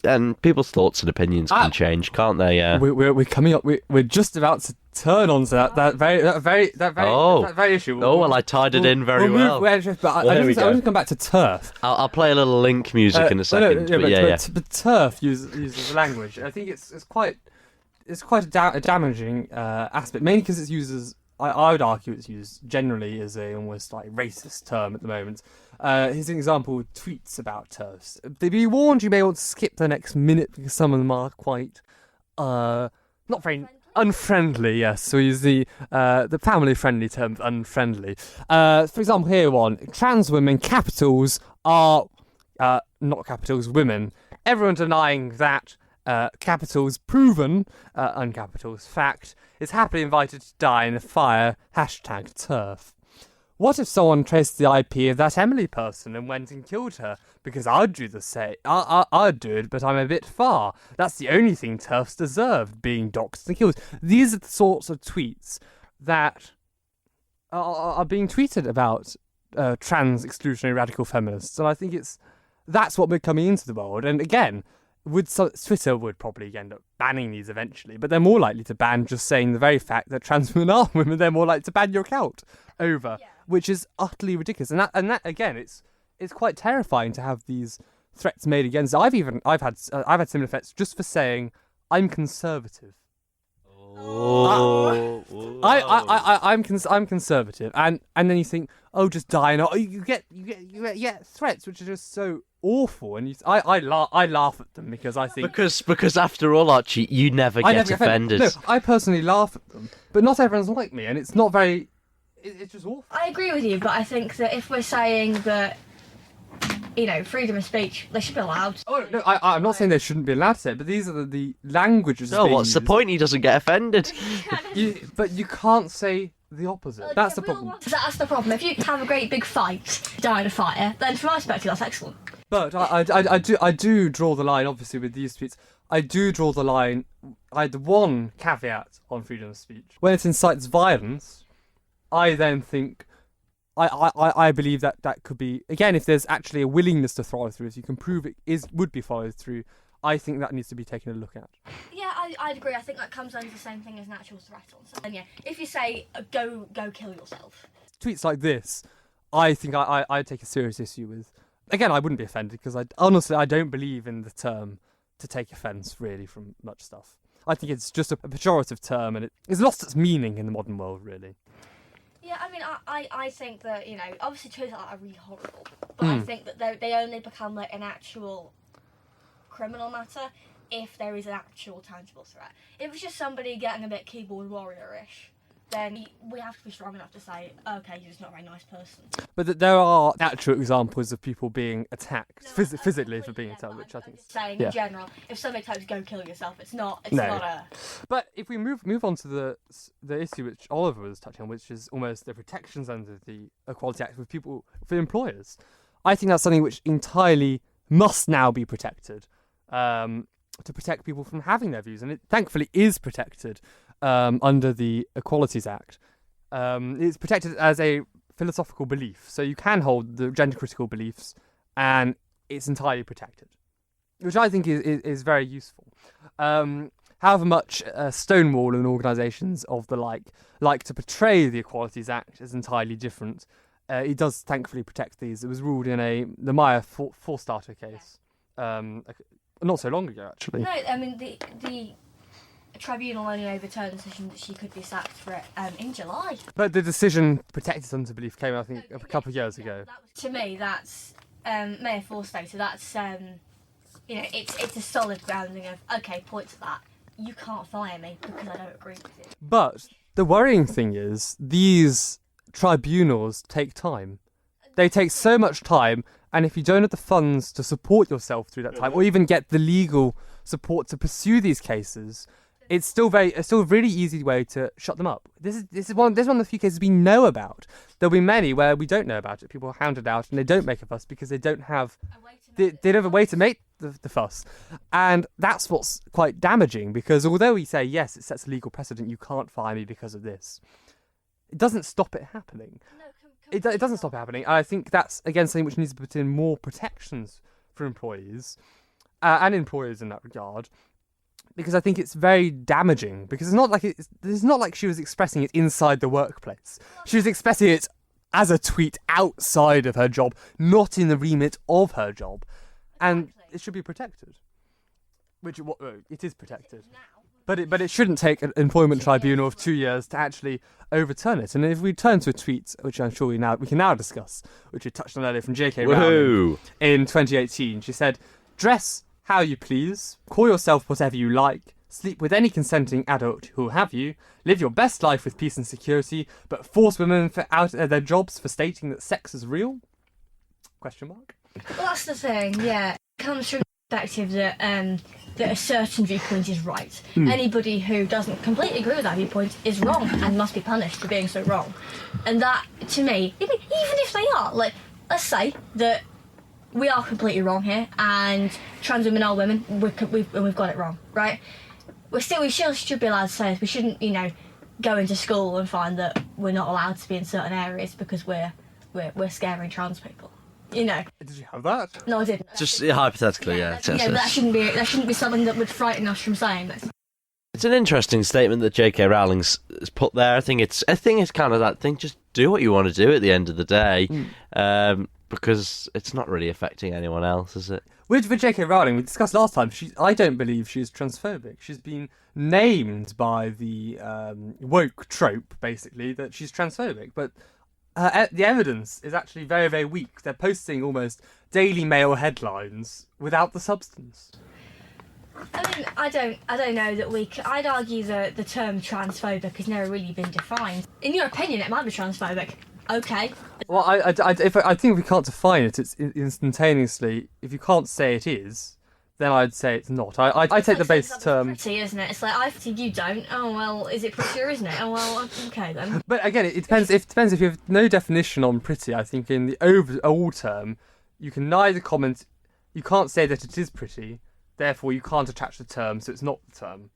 and people's thoughts and opinions can change, can't they? We're coming up. We're just about to turn on to that very issue. Well, I tied it in very well. But I just come back to turf. I'll play a little Link music in a second. But turf uses language. I think it's quite a damaging aspect, mainly because it's used as I would argue it's used generally as a almost like racist term at the moment. Here's an example of tweets about turfs. Be warned, you may want to skip the next minute because some of them are quite not very unfriendly. Yes, so we use the family-friendly term of unfriendly. For example, here one: trans women capitals are not capitals women. Everyone denying that. Capitals proven, uncapitals fact, is happily invited to die in a fire, #turf. What if someone traced the IP of that Emily person and went and killed her? Because I'd do the same. I'd do it, but I'm a bit far. That's the only thing turfs deserve, being doxed and killed. These are the sorts of tweets that are being tweeted about trans exclusionary radical feminists, and I think that's what we're coming into the world. And again, Twitter would probably end up banning these eventually, but they're more likely to ban just saying the very fact that trans women are women. They're more likely to ban your account over, which is utterly ridiculous. And that again, it's quite terrifying to have these threats made against. I've had similar threats just for saying I'm conservative. I'm conservative, and then you think, oh, just die, and you get threats which are just so awful, and I laugh at them because I think because after all, Archie, you never get offended. No, I personally laugh at them, but not everyone's like me, and it's not very. It's just awful. I agree with you, but I think that if we're saying that, freedom of speech, they should be allowed. Oh no, I'm not saying they shouldn't be allowed to say it, but these are the languages. No, what's the point? He doesn't get offended. But you can't say the opposite. That's the problem. That's the problem. If you have a great big fight, die in a fire, then from my perspective, that's excellent. But I do draw the line, obviously, with these tweets. I do draw the line. I had one caveat on freedom of speech. When it incites violence, I then think, I believe that could be, again, if there's actually a willingness to follow through, if you can prove it would be followed through, I think that needs to be taken a look at. Yeah, I'd agree. I think that comes under the same thing as an actual threat on. So, and if you say, go kill yourself. Tweets like this, I think I'd take a serious issue with. Again, I wouldn't be offended because I don't believe in the term to take offence, really, from much stuff. I think it's just a pejorative term, and it's lost its meaning in the modern world, really. Yeah, I mean, I think that, obviously tweets like that are really horrible, but I think that they only become like an actual criminal matter if there is an actual tangible threat. If it's just somebody getting a bit keyboard warrior-ish, then we have to be strong enough to say, okay, you're just not a very nice person. But there are actual examples of people being attacked physically for being attacked, which I think. Saying in general, if somebody tells you go kill yourself, it's not a. But if we move on to the issue which Oliver was touching on, which is almost the protections under the Equality Act for employers, I think that's something which entirely must now be protected, to protect people from having their views, and it thankfully is protected. Under the Equalities Act. It's protected as a philosophical belief, so you can hold the gender-critical beliefs, and it's entirely protected, which I think is very useful. However much Stonewall and organisations of the like to portray the Equalities Act as entirely different, it does thankfully protect these. It was ruled in the Meyer Forstater case, not so long ago, actually. No, I mean, the tribunal only overturned the decision that she could be sacked for it in July. But the decision protected under belief came, I think, a couple of years ago. To me, that's Mayor Forstater. That's it's a solid grounding of point to that. You can't fire me because I don't agree with it. But the worrying thing is these tribunals take time. They take so much time, and if you don't have the funds to support yourself through that time, or even get the legal support to pursue these cases, it's still a really easy way to shut them up. This is one of the few cases we know about. There'll be many where we don't know about it. People are hounded out and they don't make a fuss because they don't have they don't have a way to make the fuss. And that's what's quite damaging, because although we say, yes, it sets a legal precedent, you can't fire me because of this, it doesn't stop it happening. It doesn't stop it happening. And I think that's, again, something which needs to put in more protections for employees and employers in that regard, because I think it's very damaging. Because it's not like she was expressing it inside the workplace. She was expressing it as a tweet outside of her job, not in the remit of her job, and it should be protected. Which it is protected. But it shouldn't take an employment tribunal of 2 years to actually overturn it. And if we turn to a tweet, which I'm sure we can now discuss, which we touched on earlier from J.K. Rowling in 2018, she said, "Dress how you please, call yourself whatever you like, sleep with any consenting adult who will have you, live your best life with peace and security, but force women out of their jobs for stating that sex is real?" Question mark. Well, that's the thing. Yeah, it comes from the perspective that a certain viewpoint is right. Anybody who doesn't completely agree with that viewpoint is wrong and must be punished for being so wrong. And that, to me, even if they are, like, let's say that we are completely wrong here, and trans women are women, we've got it wrong, right? We should be allowed to say this. We shouldn't, go into school and find that we're not allowed to be in certain areas because we're scaring trans people. Did you have that? No, I didn't. Just hypothetically, yeah. But that shouldn't be something that would frighten us from saying this. It's an interesting statement that J.K. Rowling's put there. I think it's kind of that thing. Just do what you want to do at the end of the day, because it's not really affecting anyone else, is it? With J.K. Rowling, we discussed last time, I don't believe she's transphobic. She's been named by the woke trope, basically, that she's transphobic, but the evidence is actually very, very weak. They're posting almost Daily Mail headlines without the substance. I mean, I don't know that I'd argue that the term transphobic has never really been defined. In your opinion, it might be transphobic. Okay. Well, I think if we can't define it, it's instantaneously. If you can't say it is, then I'd say it's not. I take the base term. Pretty, isn't it? It's like I think you don't. Oh well, is it pretty or isn't it? Oh well, okay then. But again, it depends. It depends if you have no definition on pretty. I think in the overall term, you can neither comment. You can't say that it is pretty. Therefore, you can't attach the term, so it's not the term.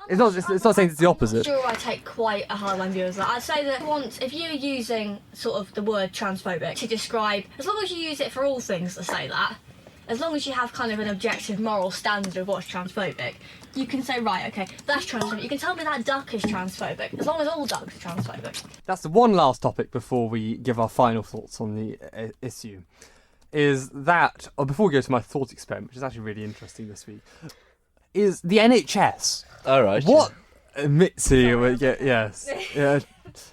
It's not saying it's the opposite. I'm sure I take quite a hardline view of that. I'd say that if you're using sort of the word transphobic to describe, as long as you use it for all things that say that, as long as you have kind of an objective moral standard of what's transphobic, you can say, right, okay, that's transphobic. You can tell me that duck is transphobic, as long as all ducks are transphobic. That's the one last topic before we give our final thoughts on the issue. Is that, or before we go to my thought experiment, which is actually really interesting this week, is the NHS. All right. What Mitzi? Yes.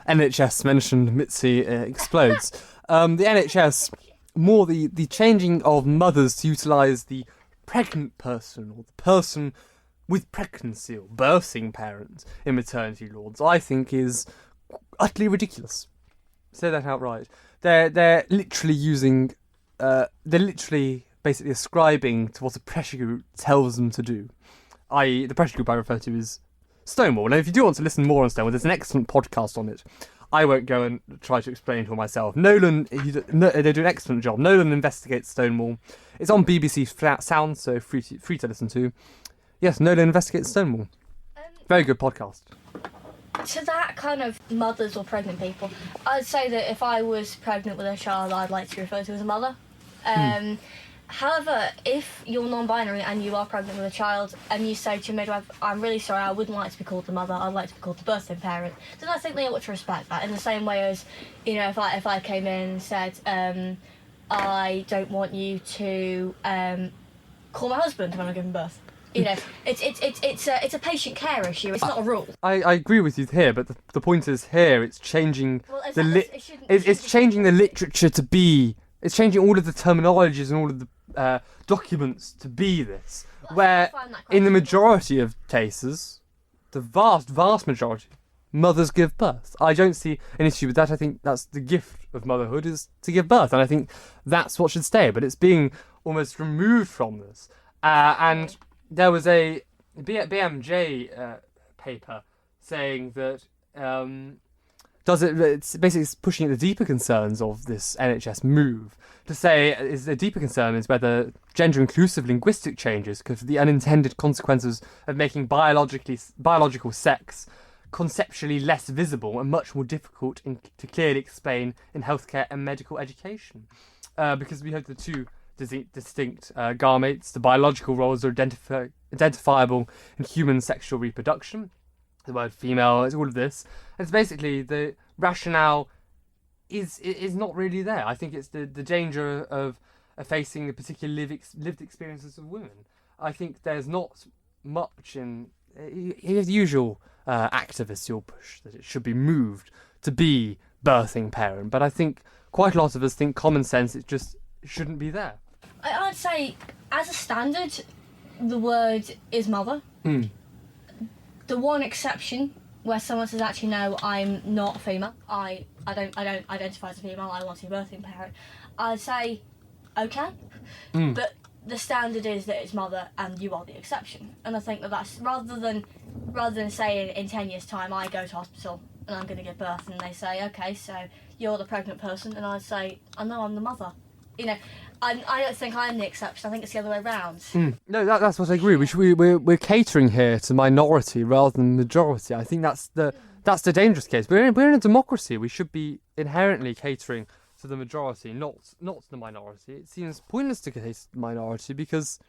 NHS mentioned. Mitzi explodes. The NHS, more the changing of mothers to utilise the pregnant person or the person with pregnancy or birthing parent in maternity wards, I think is utterly ridiculous. Say that outright. They're literally using. They're literally basically ascribing to what a pressure group tells them to do. I.e., the pressure group I refer to is Stonewall. And if you do want to listen more on Stonewall, there's an excellent podcast on it. I won't go and try to explain it all myself. Nolan, they do an excellent job. Nolan investigates Stonewall. It's on BBC Sound, so free to listen to. Yes, Nolan investigates Stonewall. Very good podcast. To that kind of mothers or pregnant people, I'd say that if I was pregnant with a child, I'd like to be referred to as a mother. However, if you're non-binary and you are pregnant with a child and you say to a midwife, I'm really sorry, I wouldn't like to be called the mother, I'd like to be called the birthing parent, then I think they ought to respect that in the same way as, if I came in and said, I don't want you to call my husband when I'm giving birth. It's a patient care issue. It's not a rule. I agree with you here, but the point is here it's changing it's changing the literature to be. It's changing all of the terminologies and all of the documents to be this. Where in the majority of cases, the vast majority, mothers give birth. I don't see an issue with that. I think that's the gift of motherhood, is to give birth, and I think that's what should stay. But it's being almost removed from this, and. There was a BMJ paper saying that it's basically pushing at the deeper concerns of this NHS move. To say is the deeper concern is whether gender-inclusive linguistic changes could have the unintended consequences of making biological sex conceptually less visible and much more difficult to clearly explain in healthcare and medical education. Because we have the two distinct gametes. The biological roles are identifiable in human sexual reproduction. The word female, it's all of this. It's basically the rationale is not really there. I think it's the danger of facing the particular lived experiences of women. I think there's not much in the usual activists you'll push that it should be moved to be birthing parent, but I think quite a lot of us think common sense it just shouldn't be there. I'd say, as a standard, the word is mother. The one exception where someone says, actually, no, I'm not a female. I don't identify as a female. I want to be a birthing parent. I'd say, okay, but the standard is that it's mother, and you are the exception. And I think that's rather than saying in 10 years' time I go to hospital and I'm going to give birth, and they say, okay, so you're the pregnant person, and I say, I know I'm the mother. I don't think I'm the exception. I think it's the other way around. No, that's what I agree. We're catering here to minority rather than majority. I think that's the dangerous case. We're in a democracy. We should be inherently catering to the majority, not to the minority. It seems pointless to cater to the minority because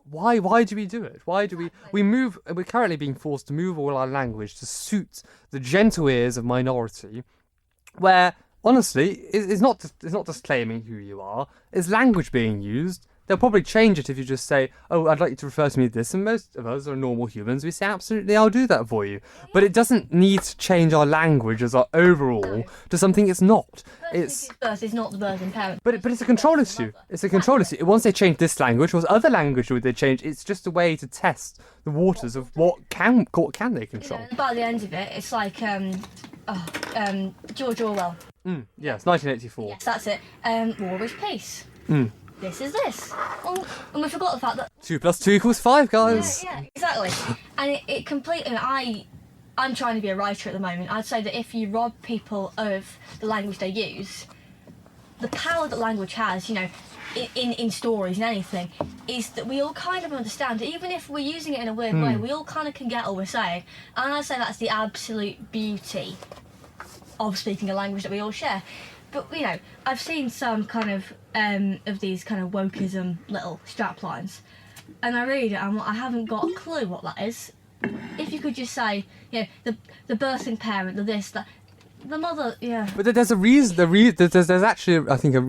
why do we do it? Why do we move? We're currently being forced to move all our language to suit the gentle ears of minority, where honestly, it's not just claiming who you are. It's language being used. They'll probably change it if you just say, oh, I'd like you to refer to me as this. And most of us are normal humans. We say, absolutely, I'll do that for you. But it doesn't need to change our language as our overall to something it's not. Birth is not the birthing parent. But it's a control issue. It's a control issue. Once they change this language, what other language would they change? It's just a way to test the waters of what can they control. By the end of it, it's like George Orwell. Yes, 1984. Yes, that's it. War is peace. This is this. Oh, and we forgot the fact that 2 + 2 = 5, guys. Yeah, exactly. And it completely. I'm trying to be a writer at the moment. I'd say that if you rob people of the language they use, the power that language has, in stories and anything, is that we all kind of understand it. Even if we're using it in a weird way, we all kind of can get what we're saying. And I'd say that's the absolute beauty of speaking a language that we all share. But I've seen some kind of these kind of wokeism little strap lines, and I read it and I haven't got a clue what that is. If you could just say, the birthing parent, the this, that, the mother, yeah. But there's a reason. There's actually, I think, a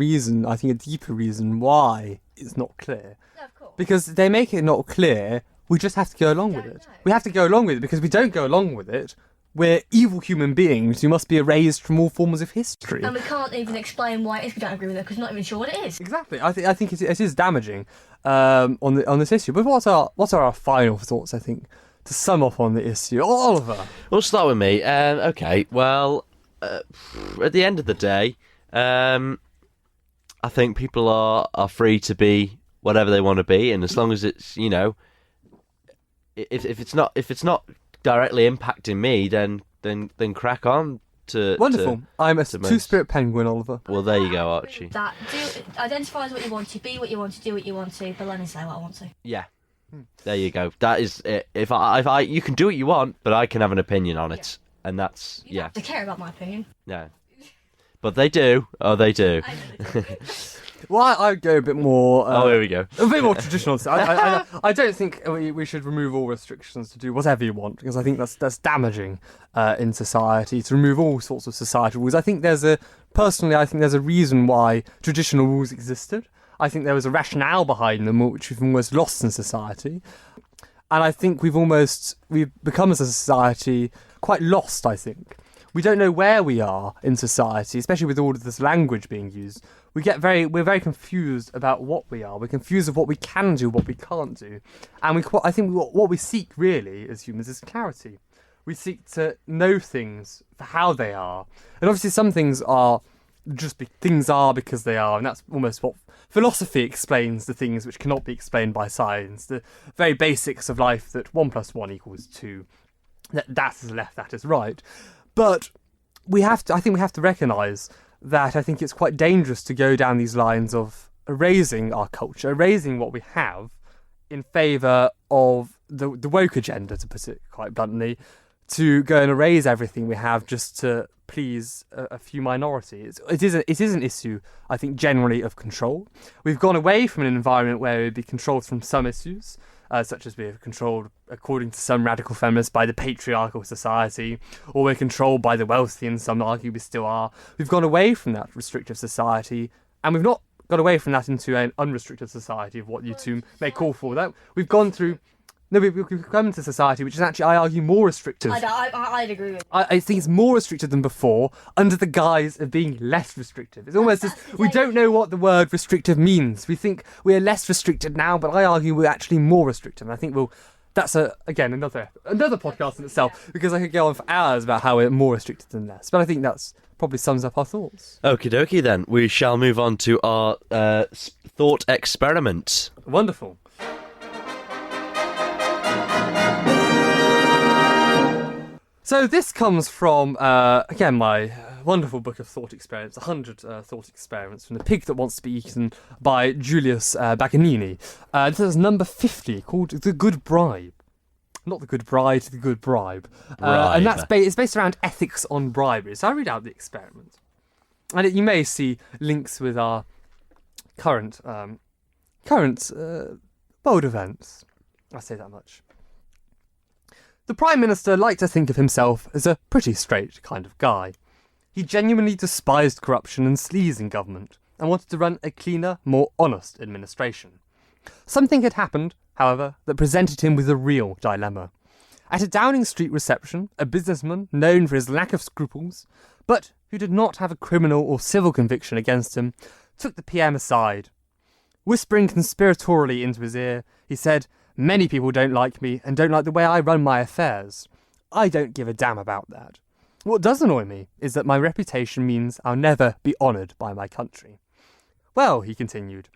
deeper reason why it's not clear. Yeah, of course. Because they make it not clear. We just have to go along with it. We have to go along with it because if we don't go along with it, we're evil human beings who must be erased from all forms of history. And we can't even explain why it is we don't agree with it because we're not even sure what it is. Exactly. I think it is damaging on this issue. But what are our final thoughts, I think, to sum up on the issue? Oliver? We'll start with me. Okay, well, at the end of the day, I think people are free to be whatever they want to be, and as long as it's, if it's not directly impacting me, then crack on to wonderful. I'm a two-spirit penguin, Oliver. Well, there you go, Archie. That identify as what you want to be, what you want to do, what you want to, but let me say what I want to. Yeah, there you go. That is it. If I you can do what you want, but I can have an opinion on it, and that's You don't have to care about my opinion. No, but they do. Oh, they do. I know. Well, I would go a bit more... here we go. A bit more traditional. I don't think we should remove all restrictions to do whatever you want, because I think that's damaging in society, to remove all sorts of societal rules. I think there's a reason why traditional rules existed. I think there was a rationale behind them, which we've almost lost in society. And I think we've become as a society quite lost, I think. We don't know where we are in society, especially with all of this language being used. We're very confused about what we are. We're confused of what we can do, what we can't do. And I think what we seek really as humans is clarity. We seek to know things for how they are. And obviously some things are things are because they are, and that's almost what philosophy explains, the things which cannot be explained by science, the very basics of life, that 1 + 1 = 2. That is left, that is right. But I think we have to recognise that I think it's quite dangerous to go down these lines of erasing our culture, erasing what we have in favour of the woke agenda, to put it quite bluntly, to go and erase everything we have just to please a few minorities. It is an issue, I think, generally of control. We've gone away from an environment where we'd be controlled from some issues, such as we're controlled, according to some radical feminists, by the patriarchal society, or we're controlled by the wealthy, and some argue we still are. We've gone away from that restrictive society, and we've not got away from that into an unrestricted society of what you two may call for. That we've gone through. No, we've come into society which is actually, I argue, more restrictive. I'd agree with you. I think it's more restrictive than before, under the guise of being less restrictive. It's almost as we don't know what the word restrictive means. We think we're less restricted now, but I argue we're actually more restrictive. And I think that's again another podcast in itself, because I could go on for hours about how we're more restricted than less. But I think that's probably sums up our thoughts. Okie dokie then. We shall move on to our thought experiment. Wonderful. So this comes from, again, my wonderful book of thought experiments, 100 thought experiments from The Pig That Wants to Be Eaten by Julius Baganini. This is number 50, called The Good Bribe. Not The Good Bride, The Good Bribe. And it's based around ethics on bribery. So I read out the experiment. And you may see links with our current world events. I'll say that much. The Prime Minister liked to think of himself as a pretty straight kind of guy. He genuinely despised corruption and sleaze in government, and wanted to run a cleaner, more honest administration. Something had happened, however, that presented him with a real dilemma. At a Downing Street reception, a businessman known for his lack of scruples, but who did not have a criminal or civil conviction against him, took the PM aside. Whispering conspiratorially into his ear, he said, "Many people don't like me and don't like the way I run my affairs. I don't give a damn about that. What does annoy me is that my reputation means I'll never be honoured by my country." "Well," he continued,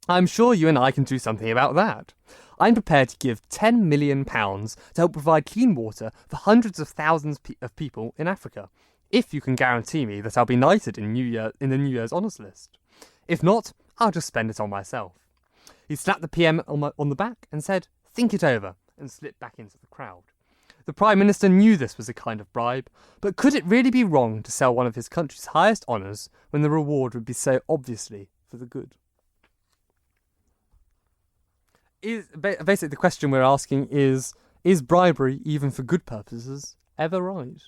"I'm sure you and I can do something about that. I'm prepared to give £10 million to help provide clean water for hundreds of thousands of people in Africa, if you can guarantee me that I'll be knighted in the New Year's honours list. If not, I'll just spend it on myself." He slapped the PM on the back and said, "Think it over," and slipped back into the crowd. The Prime Minister knew this was a kind of bribe, but could it really be wrong to sell one of his country's highest honours when the reward would be so obviously for the good? Basically, the question we're asking is bribery, even for good purposes, ever right?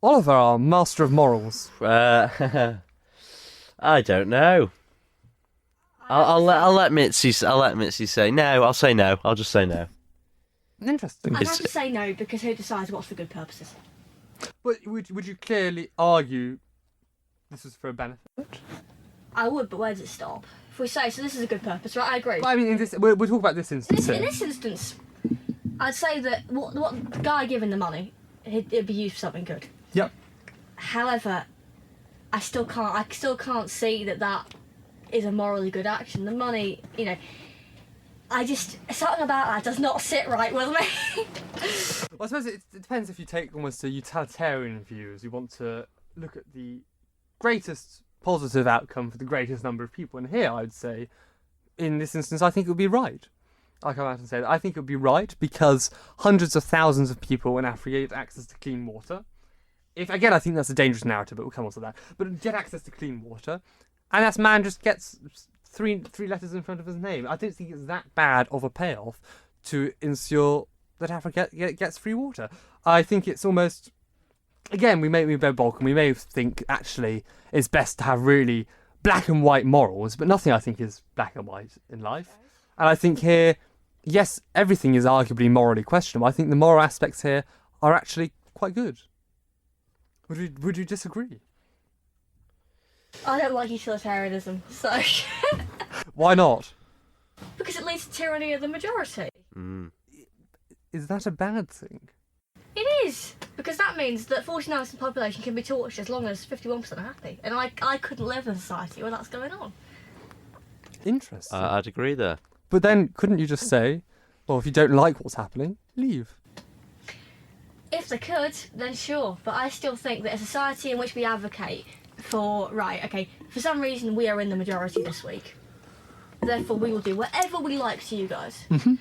Oliver, our master of morals. I don't know. I'll let Mitzi say no. I'll say no. I'll just say no. Interesting. I'd have to say no, because who decides what's for good purposes? But would you clearly argue this is for a benefit? I would, but where does it stop? If we say, so this is a good purpose, right? I agree. But I mean, we'll talk about this instance. In this instance, I'd say that what the guy giving the money, it'd be used for something good. Yep. However, I still can't see that is a morally good action. The money, something about that does not sit right with me. Well, I suppose it depends if you take almost a utilitarian view, as you want to look at the greatest positive outcome for the greatest number of people. And here, I'd say, in this instance, I think it would be right. I'll come out and say that I think it would be right because hundreds of thousands of people in Africa get access to clean water. Again, I think that's a dangerous narrative, but we'll come on to that. But get access to clean water, and that man just gets three letters in front of his name. I don't think it's that bad of a payoff to ensure that Africa gets free water. I think it's almost, again, we may be bulk, and we may think actually it's best to have really black and white morals, but nothing I think is black and white in life. And I think here, yes, everything is arguably morally questionable. I think the moral aspects here are actually quite good. Would you disagree? I don't like utilitarianism, so... Why not? Because it leads to tyranny of the majority. Is that a bad thing? It is, because that means that 49% of the population can be tortured as long as 51% are happy. And I couldn't live in a society where that's going on. Interesting. I'd agree there. But then, couldn't you just say, well, if you don't like what's happening, leave? If they could, then sure. But I still think that a society in which we advocate for, for some reason we are in the majority this week. Therefore, we will do whatever we like to you guys. Mm-hmm.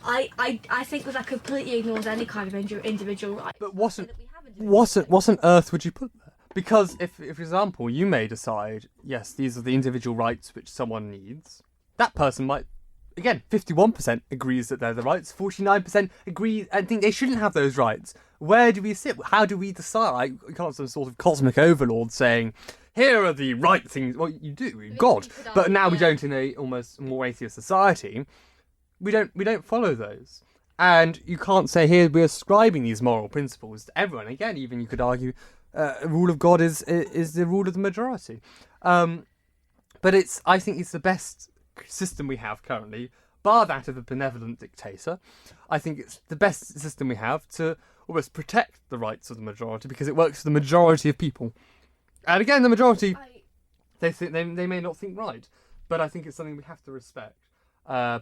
I think that completely ignores any kind of individual right. But what on earth would you put there? Because if, for example, you may decide, yes, these are the individual rights which someone needs, that person might, again, 51% agrees that they're the rights, 49% agree and think they shouldn't have those rights. Where do we sit? How do we decide? You can't have some sort of cosmic overlord saying, here are the right things. Well, you do, God. But now we don't in a almost more atheist society. We don't follow those. And you can't say, here, we're ascribing these moral principles to everyone. Again, even you could argue, rule of God is the rule of the majority. But I think it's the best system we have currently, bar that of a benevolent dictator. I think it's the best system we have to almost protect the rights of the majority because it works for the majority of people. And again, the majority, they may not think right, but I think it's something we have to respect,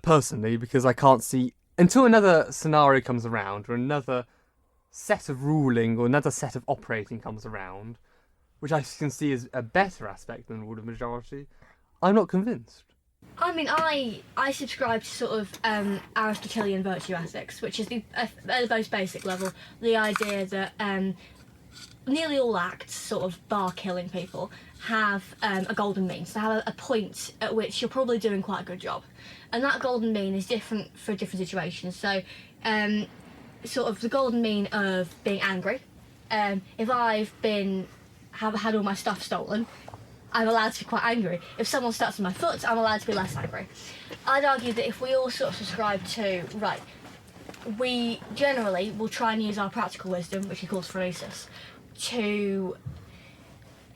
personally, because I can't see, until another scenario comes around, or another set of ruling, or another set of operating comes around, which I can see as a better aspect than the rule of majority, I'm not convinced. I mean, I subscribe to sort of Aristotelian virtue ethics, which is at the most basic level, the idea that nearly all acts, sort of bar killing people, have a golden mean. So they have a point at which you're probably doing quite a good job. And that golden mean is different for different situations. So sort of the golden mean of being angry. If I've had all my stuff stolen, I'm allowed to be quite angry. If someone steps on my foot, I'm allowed to be less angry. I'd argue that if we all sort of subscribe to, right, we generally will try and use our practical wisdom, which he calls phronesis, to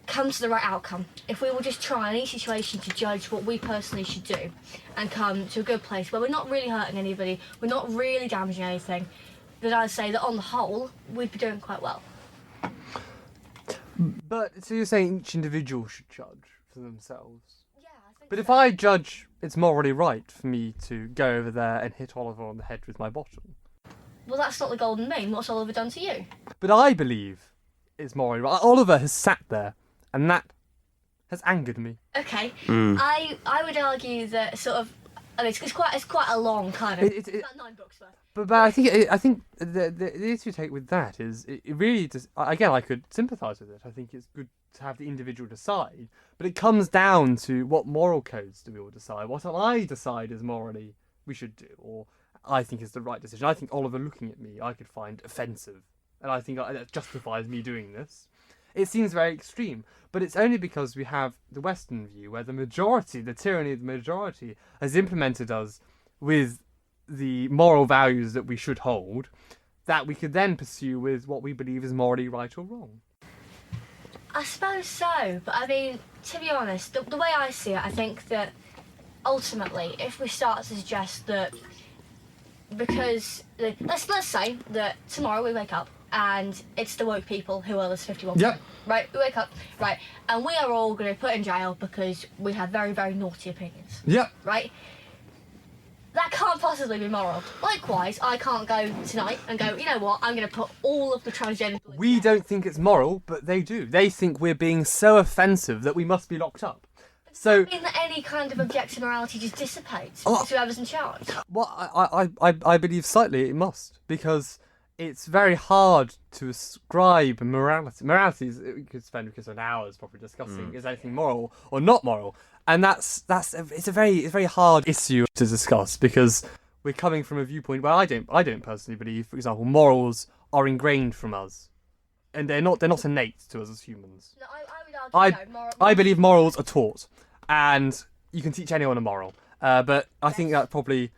come to the right outcome. If we will just try in each situation to judge what we personally should do and come to a good place where we're not really hurting anybody, we're not really damaging anything, then I'd say that on the whole, we'd be doing quite well. But, so you're saying each individual should judge for themselves? Yeah, I think But if I judge it's morally right for me to go over there and hit Oliver on the head with my bottom. Well, that's not the golden mean. What's Oliver done to you? But I believe it's morally right. Oliver has sat there, and that has angered me. Okay. I would argue that sort of, I mean, it's quite a long kind of, it's about 9 books worth. But I think the issue you take with that is it really does. Again, I could sympathise with it. I think it's good to have the individual decide, but it comes down to what moral codes do we all decide? What I decide is morally we should do, or I think is the right decision. I think Oliver looking at me, I could find offensive, and I think that justifies me doing this. It seems very extreme, but it's only because we have the Western view where the majority, the tyranny of the majority, has implemented us with the moral values that we should hold, that we could then pursue with what we believe is morally right or wrong. I suppose so, but I mean, to be honest, the way I see it, I think that ultimately, if we start to suggest that, because let's say that tomorrow we wake up and it's the woke people who are this 51%. Yep. Right, we wake up, right, and we are all going to be put in jail because we have very, very naughty opinions. Yep. Right? That can't possibly be moral. Likewise, I can't go tonight and go, you know what, I'm going to put all of the transgender... We don't think it's moral, but they do. They think we're being so offensive that we must be locked up. So, does that mean that any kind of objective morality just dissipates to whoever's in charge? Well, I believe slightly it must, because it's very hard to ascribe morality. Morality is, we could spend an hours probably discussing is anything moral or not moral, and it's a very hard issue to discuss because we're coming from a viewpoint where I don't personally believe, for example, morals are ingrained from us, and they're not innate to us as humans. No, I would argue I believe morals are taught, and you can teach anyone a moral. But I think that probably,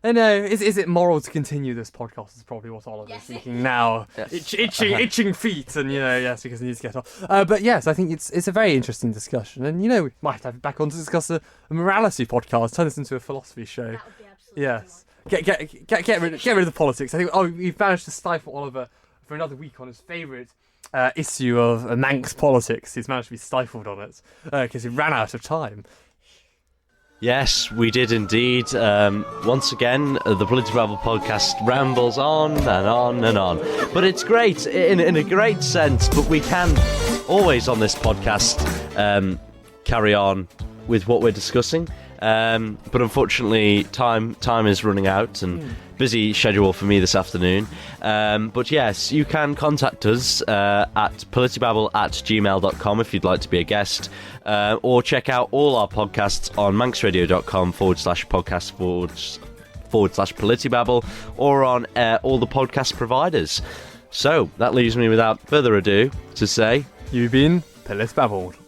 I know, is it moral to continue this podcast? Is probably what Oliver's thinking now. Yes. Itching feet, and yes, because he needs to get off. But yes, I think it's a very interesting discussion, and we might have it back on to discuss a morality podcast. Turn this into a philosophy show. That would be absolutely Yes, get rid of the politics. I think we've managed to stifle Oliver for another week on his favourite issue of Manx politics. He's managed to be stifled on it because he ran out of time. Yes, we did indeed. Once again, the Politibabble podcast rambles on and on and on. But it's great, in a great sense, but we can always on this podcast carry on with what we're discussing. But unfortunately, time is running out, and busy schedule for me this afternoon. But yes, you can contact us at politibabble@gmail.com if you'd like to be a guest, or check out all our podcasts on manxradio.com/podcast/Politibabble, or on all the podcast providers. So that leaves me without further ado to say, You've been Politibabbled.